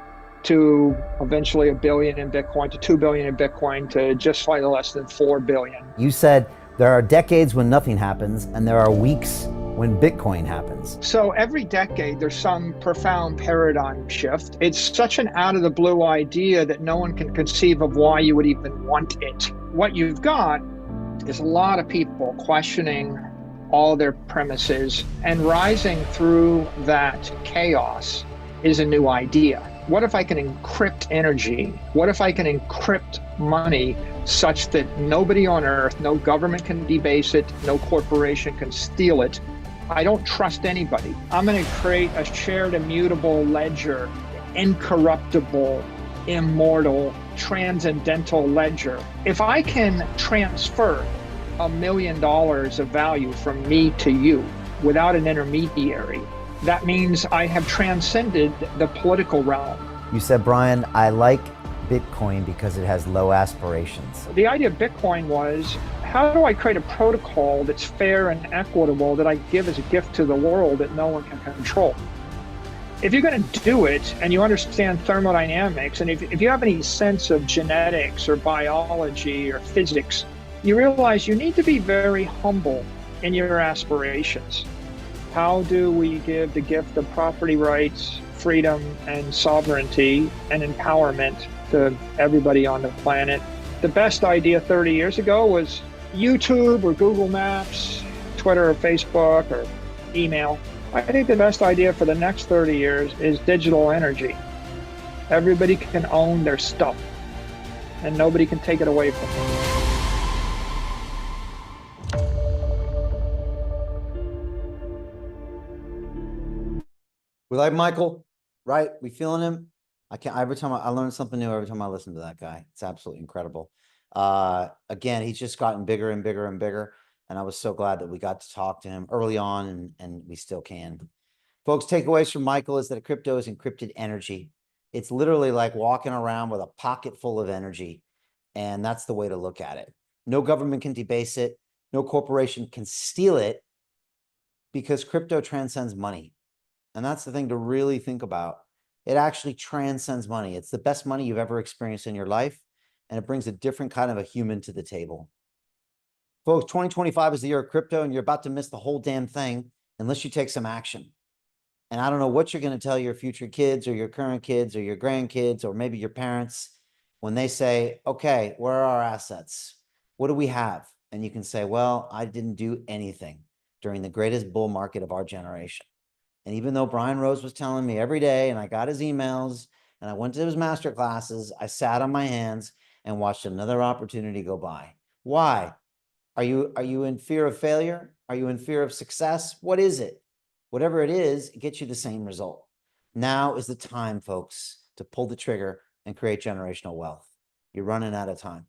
G: to eventually $1 billion in Bitcoin to $2 billion in Bitcoin to just slightly less than $4 billion.
A: You said there are decades when nothing happens, and there are weeks when Bitcoin happens.
G: So every decade, there's some profound paradigm shift. It's such an out of the blue idea that no one can conceive of why you would even want it. What you've got is a lot of people questioning all their premises, and rising through that chaos is a new idea. What if I can encrypt energy? What if I can encrypt money such that nobody on earth, no government can debase it, no corporation can steal it? I don't trust anybody. I'm going to create a shared immutable ledger, incorruptible, immortal, transcendental ledger. If I can transfer $1 million of value from me to you without an intermediary, that means I have transcended the political realm.
A: You said, Brian, I like Bitcoin because it has low aspirations.
G: The idea of Bitcoin was, how do I create a protocol that's fair and equitable that I give as a gift to the world that no one can control? If you're going to do it and you understand thermodynamics, and if you have any sense of genetics or biology or physics, you realize you need to be very humble in your aspirations. How do we give the gift of property rights, freedom, and sovereignty and empowerment to everybody on the planet? The best idea 30 years ago was YouTube or Google Maps, Twitter or Facebook or email. I think the best idea for the next 30 years is digital energy. Everybody can own their stuff, and nobody can take it away from them.
A: We like Michael, right? We feeling him? Every time I learn something new, every time I listen to that guy. It's absolutely incredible. Again, he's just gotten bigger and bigger and bigger. And I was so glad that we got to talk to him early on, and we still can. Folks, takeaways from Michael is that crypto is encrypted energy. It's literally like walking around with a pocket full of energy. And that's the way to look at it. No government can debase it. No corporation can steal it, because crypto transcends money. And that's the thing to really think about. It actually transcends money. It's the best money you've ever experienced in your life. And it brings a different kind of a human to the table. Folks, 2025 is the year of crypto, and you're about to miss the whole damn thing unless you take some action. And I don't know what you're going to tell your future kids or your current kids or your grandkids or maybe your parents when they say, okay, where are our assets? What do we have? And you can say, well, I didn't do anything during the greatest bull market of our generation. And even though Brian Rose was telling me every day, and I got his emails, and I went to his master classes, I sat on my hands, and watched another opportunity go by. Why? Are you in fear of failure? Are you in fear of success? What is it? Whatever it is, it gets you the same result. Now is the time, folks, to pull the trigger and create generational wealth. You're running out of time.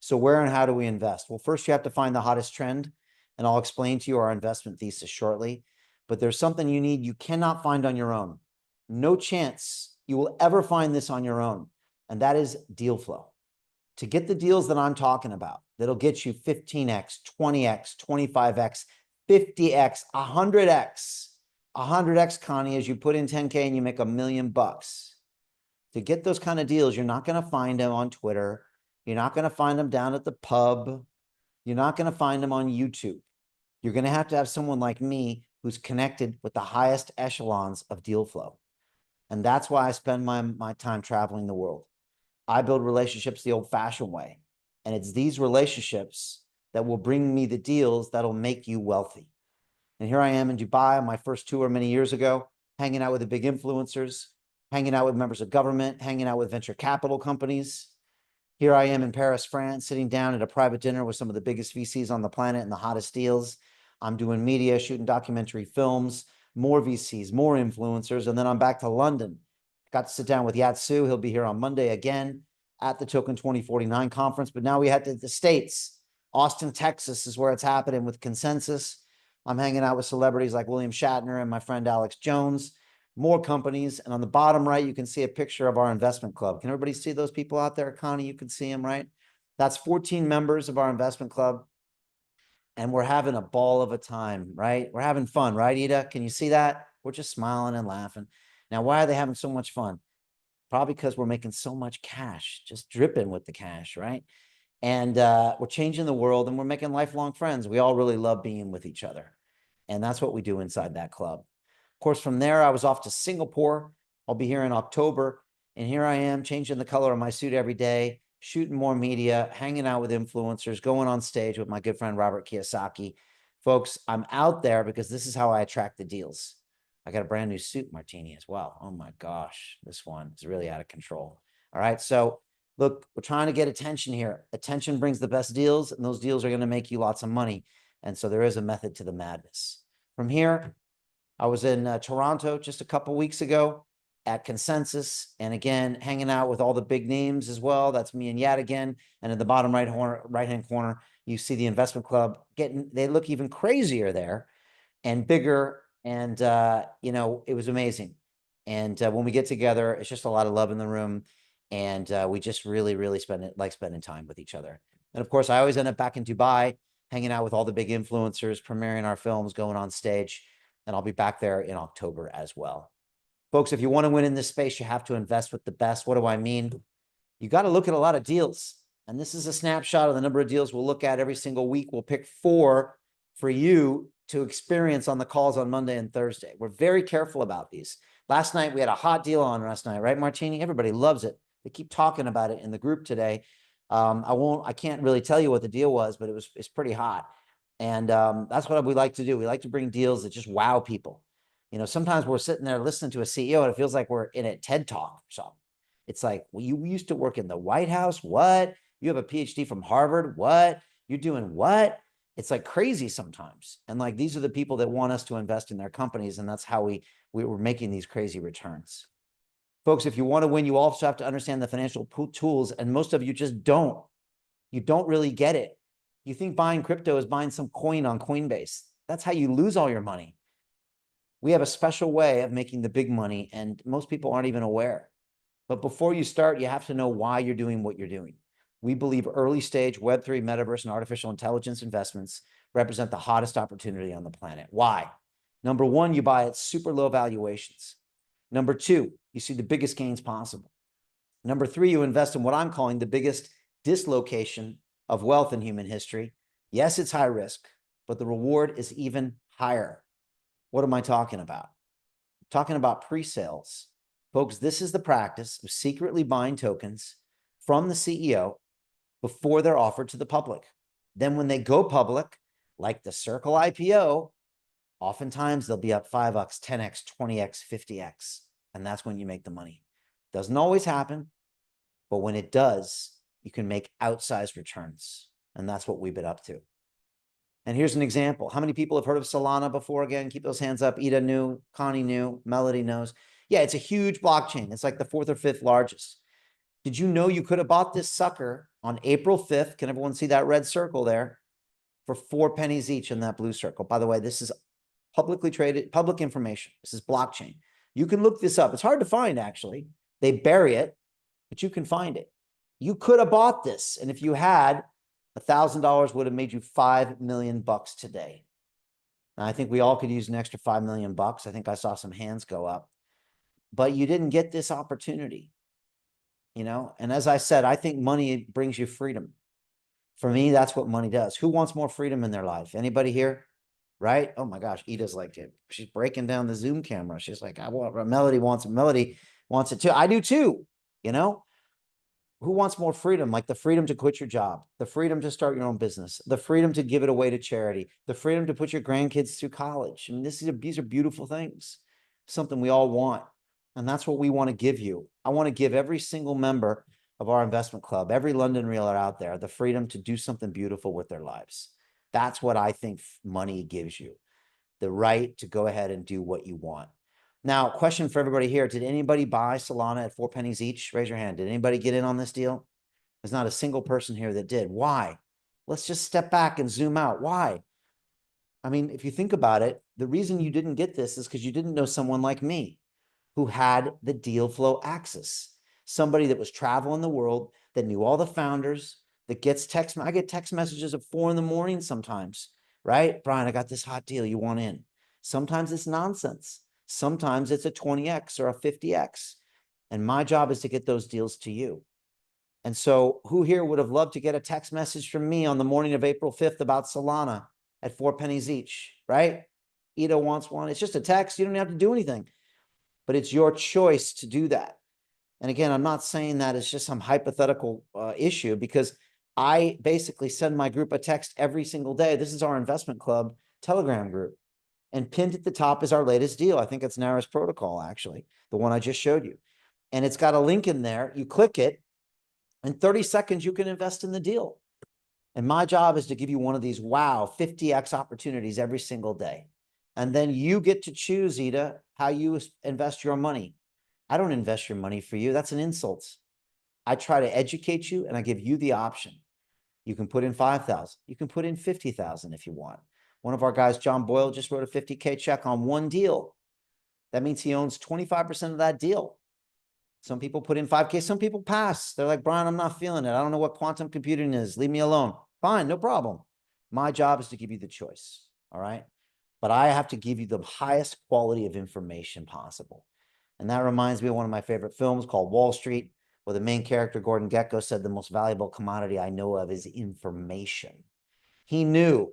A: So where and how do we invest? Well, first you have to find the hottest trend, and I'll explain to you our investment thesis shortly. But there's something you cannot find on your own. No chance you will ever find this on your own, and that is deal flow. To get the deals that I'm talking about, that'll get you 15x, 20x, 25x, 50x, 100x. 100x, Connie, as you put in 10K and you make $1 million. To get those kind of deals, you're not going to find them on Twitter. You're not going to find them down at the pub. You're not going to find them on YouTube. You're going to have someone like me who's connected with the highest echelons of deal flow. And that's why I spend my time traveling the world. I build relationships the old-fashioned way. And it's these relationships that will bring me the deals that'll make you wealthy. And here I am in Dubai on my first tour many years ago, hanging out with the big influencers, hanging out with members of government, hanging out with venture capital companies. Here I am in Paris, France, sitting down at a private dinner with some of the biggest VCs on the planet and the hottest deals. I'm doing media, shooting documentary films, more VCs, more influencers. And then I'm back to London. Got to sit down with Yatsu. He'll be here on Monday again at the Token 2049 conference. But now we head to the States. Austin, Texas is where it's happening with Consensus. I'm hanging out with celebrities like William Shatner and my friend Alex Jones, more companies. And on the bottom right, you can see a picture of our investment club. Can everybody see those people out there? Connie, you can see them, right? That's 14 members of our investment club. And we're having a ball of a time, right? We're having fun, right, Ida? Can you see that? We're just smiling and laughing. Now, why are they having so much fun? Probably because we're making so much cash, just dripping with the cash, right? And we're changing the world and we're making lifelong friends. We all really love being with each other. And that's what we do inside that club. Of course, from there, I was off to Singapore. I'll be here in October. And here I am changing the color of my suit every day, shooting more media, hanging out with influencers, going on stage with my good friend, Robert Kiyosaki. Folks, I'm out there because this is how I attract the deals. I got a brand new suit, Martini, as well. Oh my gosh, this one is really out of control. All right, so look, we're trying to get attention here. Attention brings the best deals, and those deals are going to make you lots of money. And so there is a method to the madness. From here, I was in Toronto just a couple weeks ago at Consensus, and again, hanging out with all the big names as well. That's me and Yat again. And in the bottom right-hand corner, you see the investment club they look even crazier there and bigger. And, it was amazing. And when we get together, it's just a lot of love in the room. And we just really, really like spending time with each other. And of course, I always end up back in Dubai, hanging out with all the big influencers, premiering our films, going on stage. And I'll be back there in October as well. Folks, if you want to win in this space, you have to invest with the best. What do I mean? You got to look at a lot of deals. And this is a snapshot of the number of deals we'll look at every single week. We'll pick 4 for you to experience on the calls on Monday and Thursday. We're very careful about these. Last night, we had a hot deal on last night, right, Martini? Everybody loves it. They keep talking about it in the group today. I can't really tell you what the deal was, but it's pretty hot. And that's what we like to do. We like to bring deals that just wow people. Sometimes we're sitting there listening to a CEO and it feels like we're in a TED Talk or something. It's like, well, you used to work in the White House. What? You have a PhD from Harvard. What? You're doing what? It's like crazy sometimes. And like, these are the people that want us to invest in their companies. And that's how we were making these crazy returns. Folks, if you want to win, you also have to understand the financial tools. And most of you just don't. You don't really get it. You think buying crypto is buying some coin on Coinbase. That's how you lose all your money. We have a special way of making the big money, and most people aren't even aware. But before you start, you have to know why you're doing what you're doing. We believe early stage Web3, metaverse, and artificial intelligence investments represent the hottest opportunity on the planet. Why? Number one, you buy at super low valuations. Number two, you see the biggest gains possible. Number three, you invest in what I'm calling the biggest dislocation of wealth in human history. Yes, it's high risk, but the reward is even higher. What am I talking about? I'm talking about pre-sales. Folks, this is the practice of secretly buying tokens from the CEO before they're offered to the public. Then when they go public, like the Circle IPO, oftentimes they'll be up 5x, 10x, 20x, 50x. And that's when you make the money. Doesn't always happen, but when it does, you can make outsized returns. And that's what we've been up to. And here's an example. How many people have heard of Solana before? Again, keep those hands up. Ida knew, Connie knew, Melody knows. Yeah, it's a huge blockchain. It's like the 4th or 5th largest. Did you know you could have bought this sucker on April 5th? Can everyone see that red circle there? For 4 pennies each in that blue circle. By the way, this is publicly traded, public information. This is blockchain. You can look this up. It's hard to find, actually. They bury it, but you can find it. You could have bought this, and if you had, $1,000 would have made you $5 million today. And I think we all could use an extra $5 million. I think I saw some hands go up, but you didn't get this opportunity, you know? And as I said, I think money brings you freedom. For me, that's what money does. Who wants more freedom in their life? Anybody here? Right? Oh my gosh, Ida's like it. She's breaking down the Zoom camera. She's like, Melody wants it too. I do too, you know? Who wants more freedom? Like the freedom to quit your job, the freedom to start your own business, the freedom to give it away to charity, the freedom to put your grandkids through college. I mean, these are beautiful things, something we all want. And that's what we want to give you. I want to give every single member of our investment club, every London realtor out there, the freedom to do something beautiful with their lives. That's what I think money gives you, the right to go ahead and do what you want. Now, question for everybody here. Did anybody buy Solana at 4 pennies each? Raise your hand. Did anybody get in on this deal? There's not a single person here that did. Why? Let's just step back and zoom out. Why? I mean, if you think about it, the reason you didn't get this is because you didn't know someone like me who had the deal flow access. Somebody that was traveling the world, that knew all the founders, that gets text. I get text messages at 4 in the morning sometimes, right? Brian, I got this hot deal. You want in? Sometimes it's nonsense. Sometimes it's a 20x or a 50x. And my job is to get those deals to you. And so who here would have loved to get a text message from me on the morning of April 5th about Solana at 4 pennies each, right? Ida wants one. It's just a text. You don't have to do anything, but it's your choice to do that. And again, I'm not saying that it's just some hypothetical issue, because I basically send my group a text every single day. This is our investment club Telegram group. And pinned at the top is our latest deal. I think it's Naris Protocol, actually, the one I just showed you. And it's got a link in there. You click it, in 30 seconds, you can invest in the deal. And my job is to give you one of these, wow, 50x opportunities every single day. And then you get to choose, Ida, how you invest your money. I don't invest your money for you. That's an insult. I try to educate you, and I give you the option. You can put in 5,000. You can put in 50,000 if you want. One of our guys, John Boyle, just wrote a 50K check on one deal. That means he owns 25% of that deal. Some people put in 5K, some people pass. They're like, Brian, I'm not feeling it. I don't know what quantum computing is. Leave me alone. Fine, no problem. My job is to give you the choice, all right? But I have to give you the highest quality of information possible. And that reminds me of one of my favorite films called Wall Street, where the main character, Gordon Gekko, said the most valuable commodity I know of is information. He knew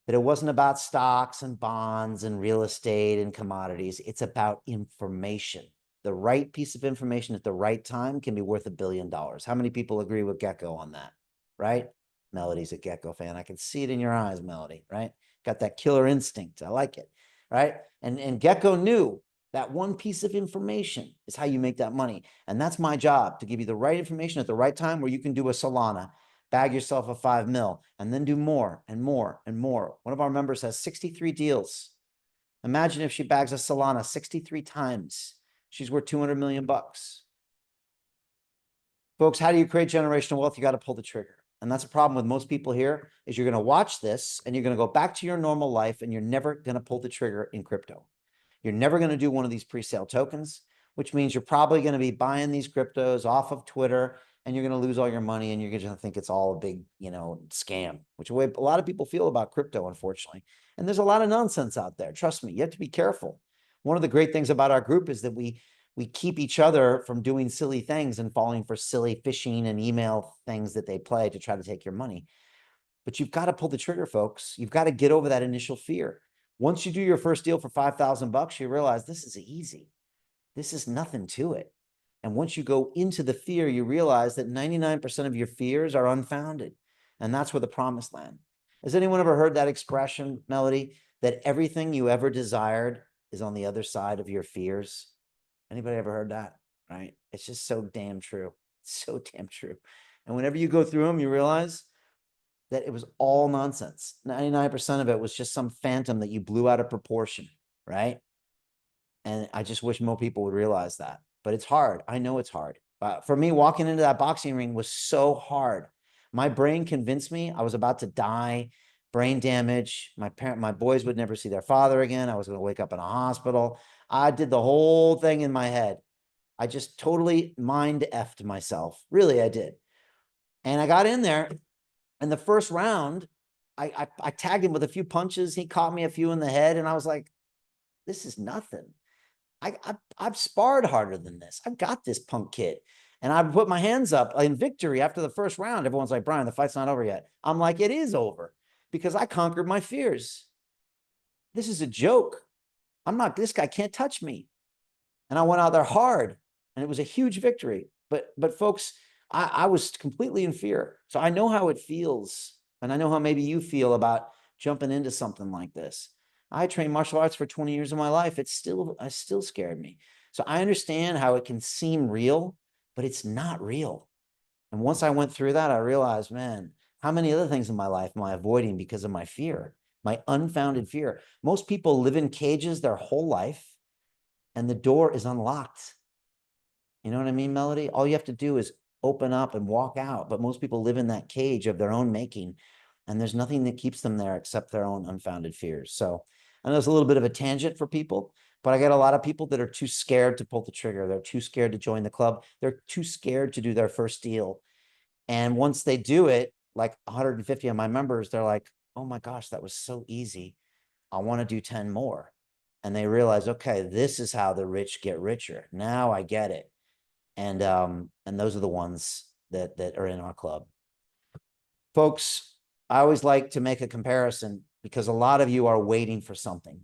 A: that it wasn't about stocks and bonds and real estate and commodities. It's about information. The right piece of information at the right time can be worth $1 billion. How many people agree with Gekko on that, right? Melody's a Gekko fan. I can see it in your eyes, Melody, right? Got that killer instinct. I like it, right? And Gekko knew that one piece of information is how you make that money. And that's my job, to give you the right information at the right time where you can do a Solana, bag yourself a 5 mil, and then do more and more and more. One of our members has 63 deals. Imagine if she bags a Solana 63 times. She's worth 200 million bucks. Folks, how do you create generational wealth? You got to pull the trigger. And that's a problem with most people here, is you're going to watch this and you're going to go back to your normal life, and you're never going to pull the trigger in crypto. You're never going to do one of these pre-sale tokens, which means you're probably going to be buying these cryptos off of Twitter, and you're going to lose all your money, and you're going to think it's all a big, scam, which way a lot of people feel about crypto, unfortunately. And there's a lot of nonsense out there. Trust me, you have to be careful. One of the great things about our group is that we keep each other from doing silly things and falling for silly phishing and email things that they play to try to take your money. But you've got to pull the trigger, folks. You've got to get over that initial fear. Once you do your first deal for 5,000 bucks, you realize this is easy. This is nothing to it. And once you go into the fear, you realize that 99% of your fears are unfounded. And that's where the promised land. Has anyone ever heard that expression, Melody, that everything you ever desired is on the other side of your fears? Anybody ever heard that? Right? It's just so damn true. It's so damn true. And whenever you go through them, you realize that it was all nonsense. 99% of it was just some phantom that you blew out of proportion, right? And I just wish more people would realize that. But it's hard. I know it's hard. For me, walking into that boxing ring was so hard. My brain convinced me I was about to die, brain damage. My boys would never see their father again. I was going to wake up in a hospital. I did the whole thing in my head. I just totally mind effed myself. Really, I did. And I got in there, and the first round, I tagged him with a few punches. He caught me a few in the head, and I was like, this is nothing. I've sparred harder than this. I've got this punk kid. And I put my hands up in victory after the first round. Everyone's like, Brian, the fight's not over yet. I'm like, it is over because I conquered my fears. This is a joke. This guy can't touch me. And I went out there hard, and it was a huge victory. But folks, I was completely in fear. So I know how it feels. And I know how maybe you feel about jumping into something like this. I trained martial arts for 20 years of my life. It still scared me. So I understand how it can seem real, but it's not real. And once I went through that, I realized, man, how many other things in my life am I avoiding because of my fear, my unfounded fear? Most people live in cages their whole life, and the door is unlocked. You know what I mean, Melody? All you have to do is open up and walk out. But most people live in that cage of their own making, and there's nothing that keeps them there except their own unfounded fears. So I know it's a little bit of a tangent for people, but I get a lot of people that are too scared to pull the trigger. They're too scared to join the club. They're too scared to do their first deal. And once they do it, like 150 of my members, they're like, oh my gosh, that was so easy. I want to do 10 more. And they realize, okay, this is how the rich get richer. Now I get it. And those are the ones that are in our club. Folks, I always like to make a comparison because a lot of you are waiting for something,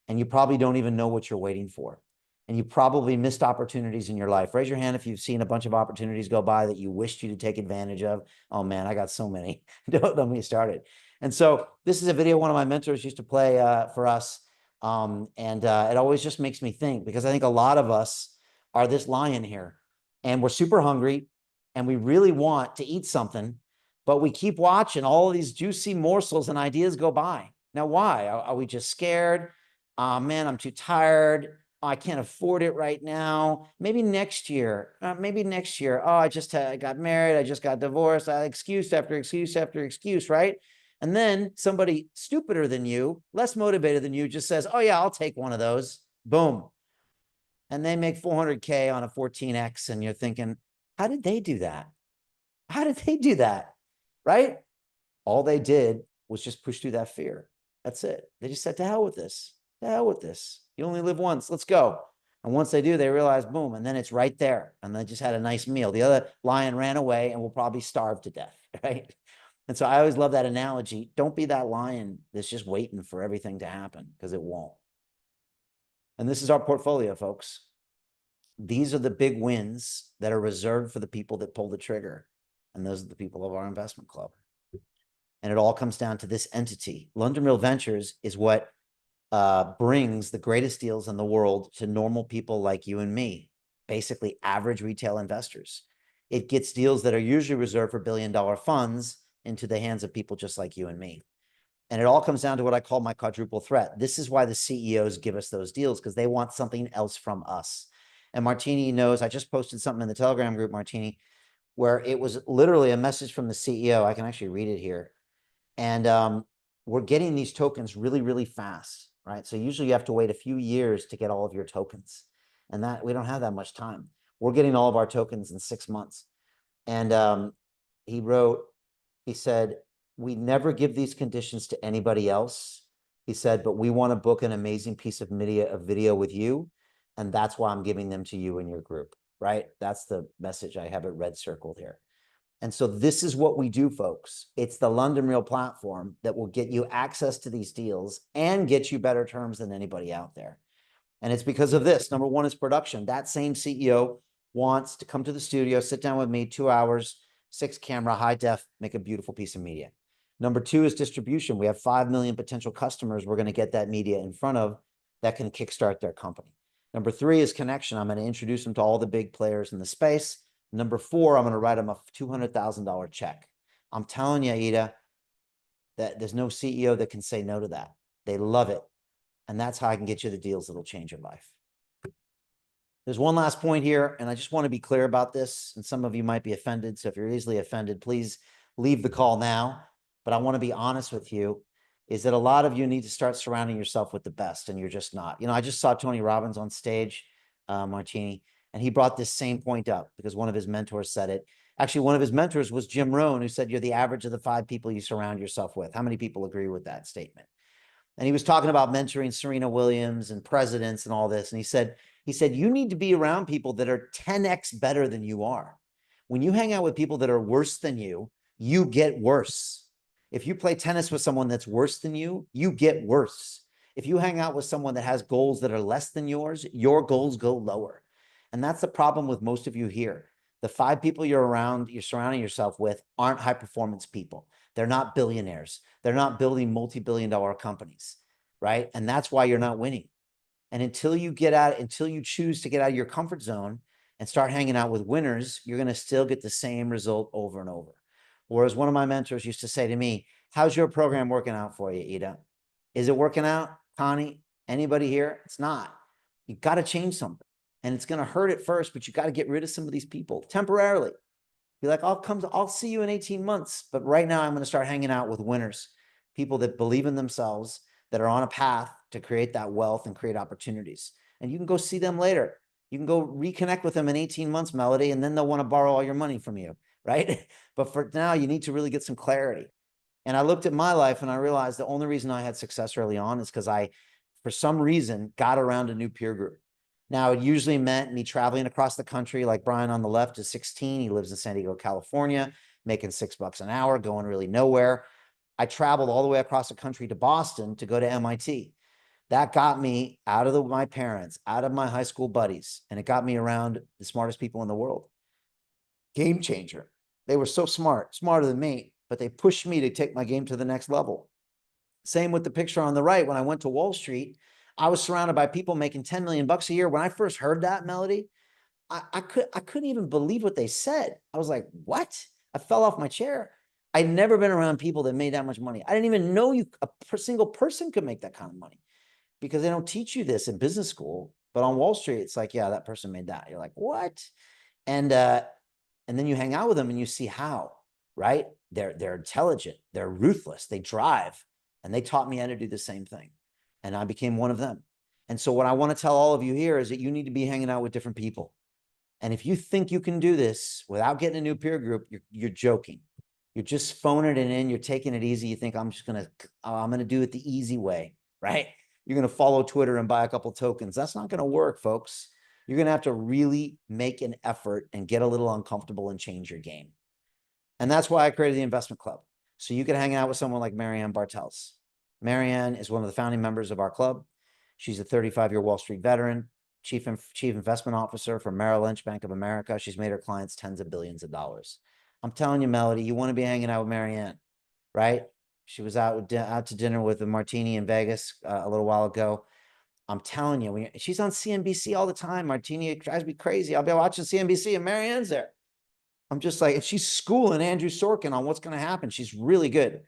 A: and you probably don't even know what you're waiting for. And you probably missed opportunities in your life. Raise your hand if you've seen a bunch of opportunities go by that you wished you to take advantage of. Oh man, I got so many. Don't let me start it. And so this is a video one of my mentors used to play for us. It always just makes me think, because I think a lot of us are this lion here, and we're super hungry and we really want to eat something, but we keep watching all of these juicy morsels and ideas go by. Now, why? Are we just scared? Man, I'm too tired. I can't afford it right now. Maybe next year. Maybe next year. Oh, I got married. I just got divorced. Excuse after excuse after excuse, right? And then somebody stupider than you, less motivated than you, just says, oh yeah, I'll take one of those. Boom. And they make 400K on a 14X. And you're thinking, how did they do that? How did they do that? Right? All they did was just push through that fear. That's it. They just said, to hell with this. To hell with this. You only live once. Let's go. And once they do, they realize, boom, and then it's right there. And they just had a nice meal. The other lion ran away and will probably starve to death, right? And so I always love that analogy. Don't be that lion that's just waiting for everything to happen, because it won't. And this is our portfolio, folks. These are the big wins that are reserved for the people that pull the trigger. And those are the people of our investment club. And it all comes down to this entity. London Real Ventures is what brings the greatest deals in the world to normal people like you and me, basically average retail investors. It gets deals that are usually reserved for billion-dollar funds into the hands of people just like you and me. And it all comes down to what I call my quadruple threat. This is why the CEOs give us those deals, because they want something else from us. And Martini knows, I just posted something in the Telegram group, Martini, where it was literally a message from the CEO. I can actually read it here. And we're getting these tokens really, really fast, right? So usually you have to wait a few years to get all of your tokens. And that we don't have that much time. We're getting all of our tokens in 6 months. And he said, we never give these conditions to anybody else. He said, but we want to book an amazing piece of video with you. And that's why I'm giving them to you and your group, right? That's the message. I have it red circled here. And so this is what we do, folks. It's the London Real platform that will get you access to these deals and get you better terms than anybody out there. And it's because of this. Number one is production. That same CEO wants to come to the studio, sit down with me, 2 hours, 6 camera, high def, make a beautiful piece of media. Number two is distribution. We have 5 million potential customers we're going to get that media in front of that can kickstart their company. Number three is connection. I'm going to introduce them to all the big players in the space. Number 4, I'm going to write them a $200,000 check. I'm telling you, Ida, that there's no CEO that can say no to that. They love it. And that's how I can get you the deals that'll change your life. There's one last point here, and I just want to be clear about this, and some of you might be offended. So if you're easily offended, please leave the call now. But I want to be honest with you, is that a lot of you need to start surrounding yourself with the best, and you're just not. You know, I just saw Tony Robbins on stage, Martini, and he brought this same point up because one of his mentors said it. Actually, one of his mentors was Jim Rohn, who said you're the average of the 5 people you surround yourself with. How many people agree with that statement? And he was talking about mentoring Serena Williams and presidents and all this. And he said, you need to be around people that are 10x better than you are. When you hang out with people that are worse than you get worse. If you play tennis with someone that's worse than you get worse. If you hang out with someone that has goals that are less than yours, your goals go lower. And that's the problem with most of you here. The 5 people you're surrounding yourself with aren't high performance people. They're not billionaires. They're not building multi-billion-dollar companies, right? And that's why you're not winning. And until you choose to get out of your comfort zone and start hanging out with winners, you're going to still get the same result over and over. Whereas one of my mentors used to say to me, how's your program working out for you, Ida? Is it working out, Connie? Anybody here? It's not. You got to change something. And it's going to hurt at first, but you got to get rid of some of these people temporarily. Be like, I'll see you in 18 months. But right now I'm going to start hanging out with winners, people that believe in themselves, that are on a path to create that wealth and create opportunities. And you can go see them later. You can go reconnect with them in 18 months, Melody, and then they'll want to borrow all your money from you, right? But for now, you need to really get some clarity. And I looked at my life and I realized the only reason I had success early on is because I, for some reason, got around a new peer group. Now, it usually meant me traveling across the country, like Brian on the left is 16. He lives in San Diego, California, making $6 an hour, going really nowhere. I traveled all the way across the country to Boston to go to MIT. That got me out of my parents, out of my high school buddies, and it got me around the smartest people in the world. Game changer. They were so smart, smarter than me, but they pushed me to take my game to the next level. Same with the picture on the right. When I went to Wall Street, I was surrounded by people making 10 million bucks a year. When I first heard that, Melody, I couldn't even believe what they said. I was like, what? I fell off my chair. I'd never been around people that made that much money. I didn't even know a single person could make that kind of money because they don't teach you this in business school. But on Wall Street, it's like, yeah, that person made that. You're like, what? And then you hang out with them and you see how, right? They're intelligent, they're ruthless, they drive, and they taught me how to do the same thing. And I became one of them. And so what I want to tell all of you here is that you need to be hanging out with different people. And if you think you can do this without getting a new peer group, you're joking. You're just phoning it in. You're taking it easy. You think I'm going to do it the easy way, right? You're going to follow Twitter and buy a couple tokens. That's not going to work, folks. You're going to have to really make an effort and get a little uncomfortable and change your game. And that's why I created the investment club. So you can hang out with someone like Marianne Bartels. Marianne is one of the founding members of our club. She's a 35-year Wall Street veteran, chief investment officer for Merrill Lynch, Bank of America. She's made her clients tens of billions of dollars. I'm telling you, Melody, you want to be hanging out with Marianne, right? She was out to dinner with a martini in Vegas a little while ago. I'm telling you, she's on CNBC all the time. Martini drives me crazy. I'll be watching CNBC and Marianne's there. I'm just like, and she's schooling Andrew Sorkin on what's going to happen. She's really good.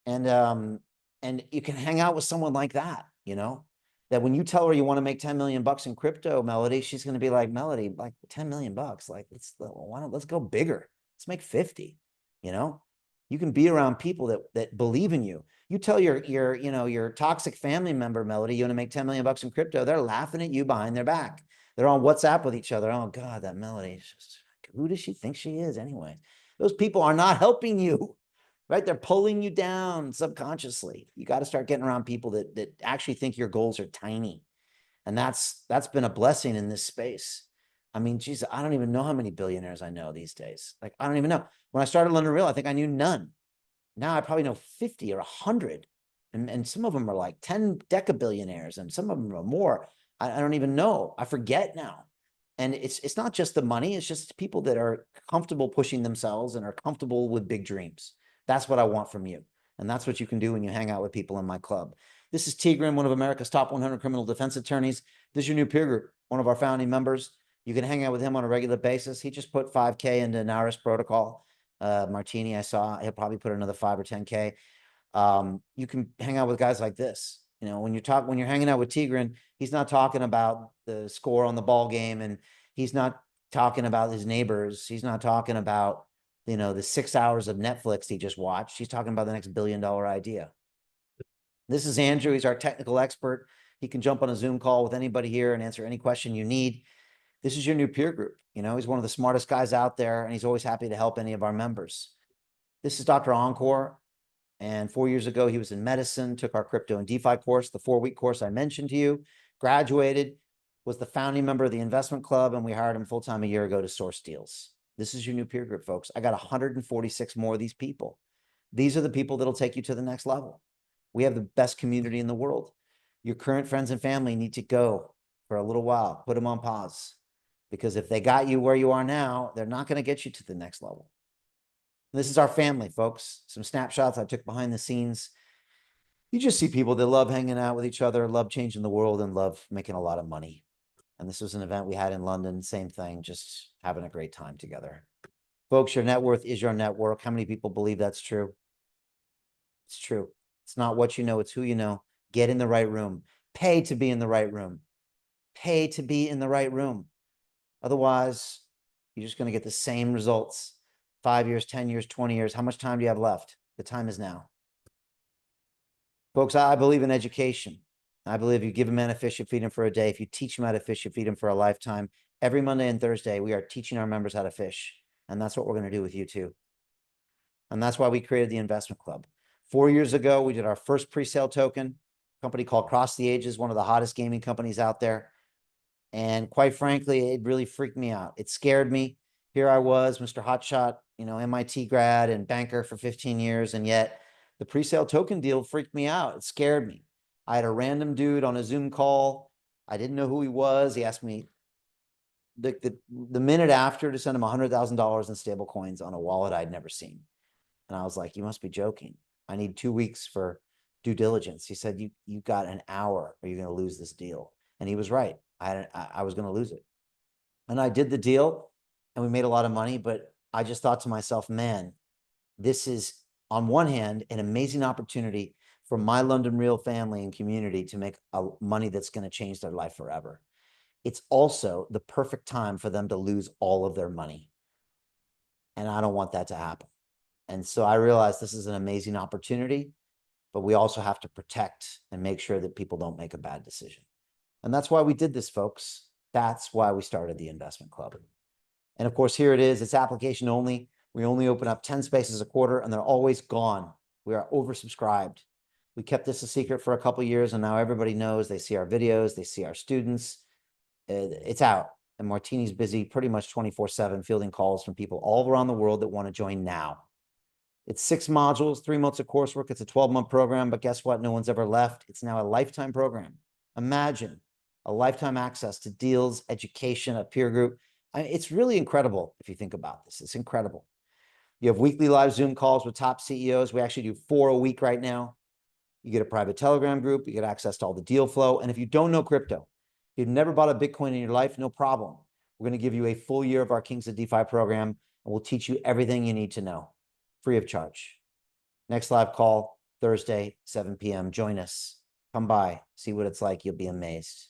A: And you can hang out with someone like that, you know, that when you tell her you want to make 10 million bucks in crypto, Melody, she's going to be like, Melody, like 10 million bucks. Like, let's go bigger. Let's make 50, you know, you can be around people that believe in you. You tell your toxic family member, Melody, you want to make 10 million bucks in crypto. They're laughing at you behind their back. They're on WhatsApp with each other. Oh God, that Melody is just, who does she think she is anyway? Those people are not helping you. Right? They're pulling you down subconsciously. You got to start getting around people that actually think your goals are tiny. And that's been a blessing in this space. I mean, geez, I don't even know how many billionaires I know these days. Like, I don't even know. When I started London Real, I think I knew none. Now I probably know 50 or 100. And some of them are like 10 decabillionaires and some of them are more. I don't even know. I forget now. And it's not just the money. It's just people that are comfortable pushing themselves and are comfortable with big dreams. That's what I want from you. And that's what you can do when you hang out with people in my club. This is Tigran, one of America's top 100 criminal defense attorneys. This is your new peer group, one of our founding members. You can hang out with him on a regular basis. He just put 5K into Naris protocol. Martini, I saw, he'll probably put another 5 or 10K. You can hang out with guys like this. You know, when you're hanging out with Tigran, he's not talking about the score on the ball game, and he's not talking about his neighbors. He's not talking about, you know, the 6 hours of Netflix he just watched. He's talking about the next $1 billion idea. This is Andrew. He's our technical expert. He can jump on a Zoom call with anybody here and answer any question you need. This is your new peer group. You know, he's one of the smartest guys out there, and he's always happy to help any of our members. This is Dr. Encore. And 4 years ago, he was in medicine, took our crypto and DeFi course, the 4-week course I mentioned to you, graduated, was the founding member of the investment club, and we hired him full-time a year ago to source deals. This is your new peer group, folks. I got 146 more of these people. These are the people that'll take you to the next level. We have the best community in the world. Your current friends and family need to go for a little while, put them on pause, because if they got you where you are now, they're not going to get you to the next level. This is our family, folks. Some snapshots I took behind the scenes. You just see people that love hanging out with each other, love changing the world, and love making a lot of money. And this was an event we had in London, same thing, just having a great time together. Folks, your net worth is your network. How many people believe that's true? It's true. It's not what you know, it's who you know. Get in the right room. Pay to be in the right room. Pay to be in the right room. Otherwise, you're just going to get the same results. 5 years, 10 years, 20 years. How much time do you have left? The time is now. Folks, I believe in education. I believe you give a man a fish, you feed him for a day. If you teach him how to fish, you feed him for a lifetime. Every Monday and Thursday, we are teaching our members how to fish. And that's what we're going to do with you too. And that's why we created the investment club. 4 years ago, we did our first pre-sale token, a company called Cross the Ages, one of the hottest gaming companies out there. And quite frankly, it really freaked me out. It scared me. Here I was, Mr. Hotshot, you know, MIT grad and banker for 15 years. And yet the pre-sale token deal freaked me out. It scared me. I had a random dude on a Zoom call. I didn't know who he was. He asked me the minute after to send him $100,000 in stablecoins on a wallet I'd never seen. And I was like, you must be joking. I need 2 weeks for due diligence. He said, you got an hour or you're going to lose this deal. And he was right. I was going to lose it. And I did the deal and we made a lot of money, but I just thought to myself, man, this is on one hand, an amazing opportunity for my London Real family and community to make money that's going to change their life forever. It's also the perfect time for them to lose all of their money. And I don't want that to happen. And so I realized this is an amazing opportunity, but we also have to protect and make sure that people don't make a bad decision. And that's why we did this, folks. That's why we started the investment club. And of course, here it is. It's application only. We only open up 10 spaces a quarter and they're always gone. We are oversubscribed. We kept this a secret for a couple of years and now everybody knows. They see our videos, they see our students. It's out. And Martini's busy pretty much 24/7 fielding calls from people all around the world that want to join now. It's 6 modules, 3 months of coursework. It's a 12-month program, but guess what? No one's ever left. It's now a lifetime program. Imagine a lifetime access to deals, education, a peer group. It's really incredible if you think about this. It's incredible. You have weekly live Zoom calls with top CEOs. We actually do 4 a week right now. You get a private Telegram group. You get access to all the deal flow. And if you don't know crypto, if you've never bought a Bitcoin in your life, no problem. We're going to give you a full year of our Kings of DeFi program, and we'll teach you everything you need to know, free of charge. Next live call, Thursday, 7 p.m. Join us. Come by, see what it's like. You'll be amazed.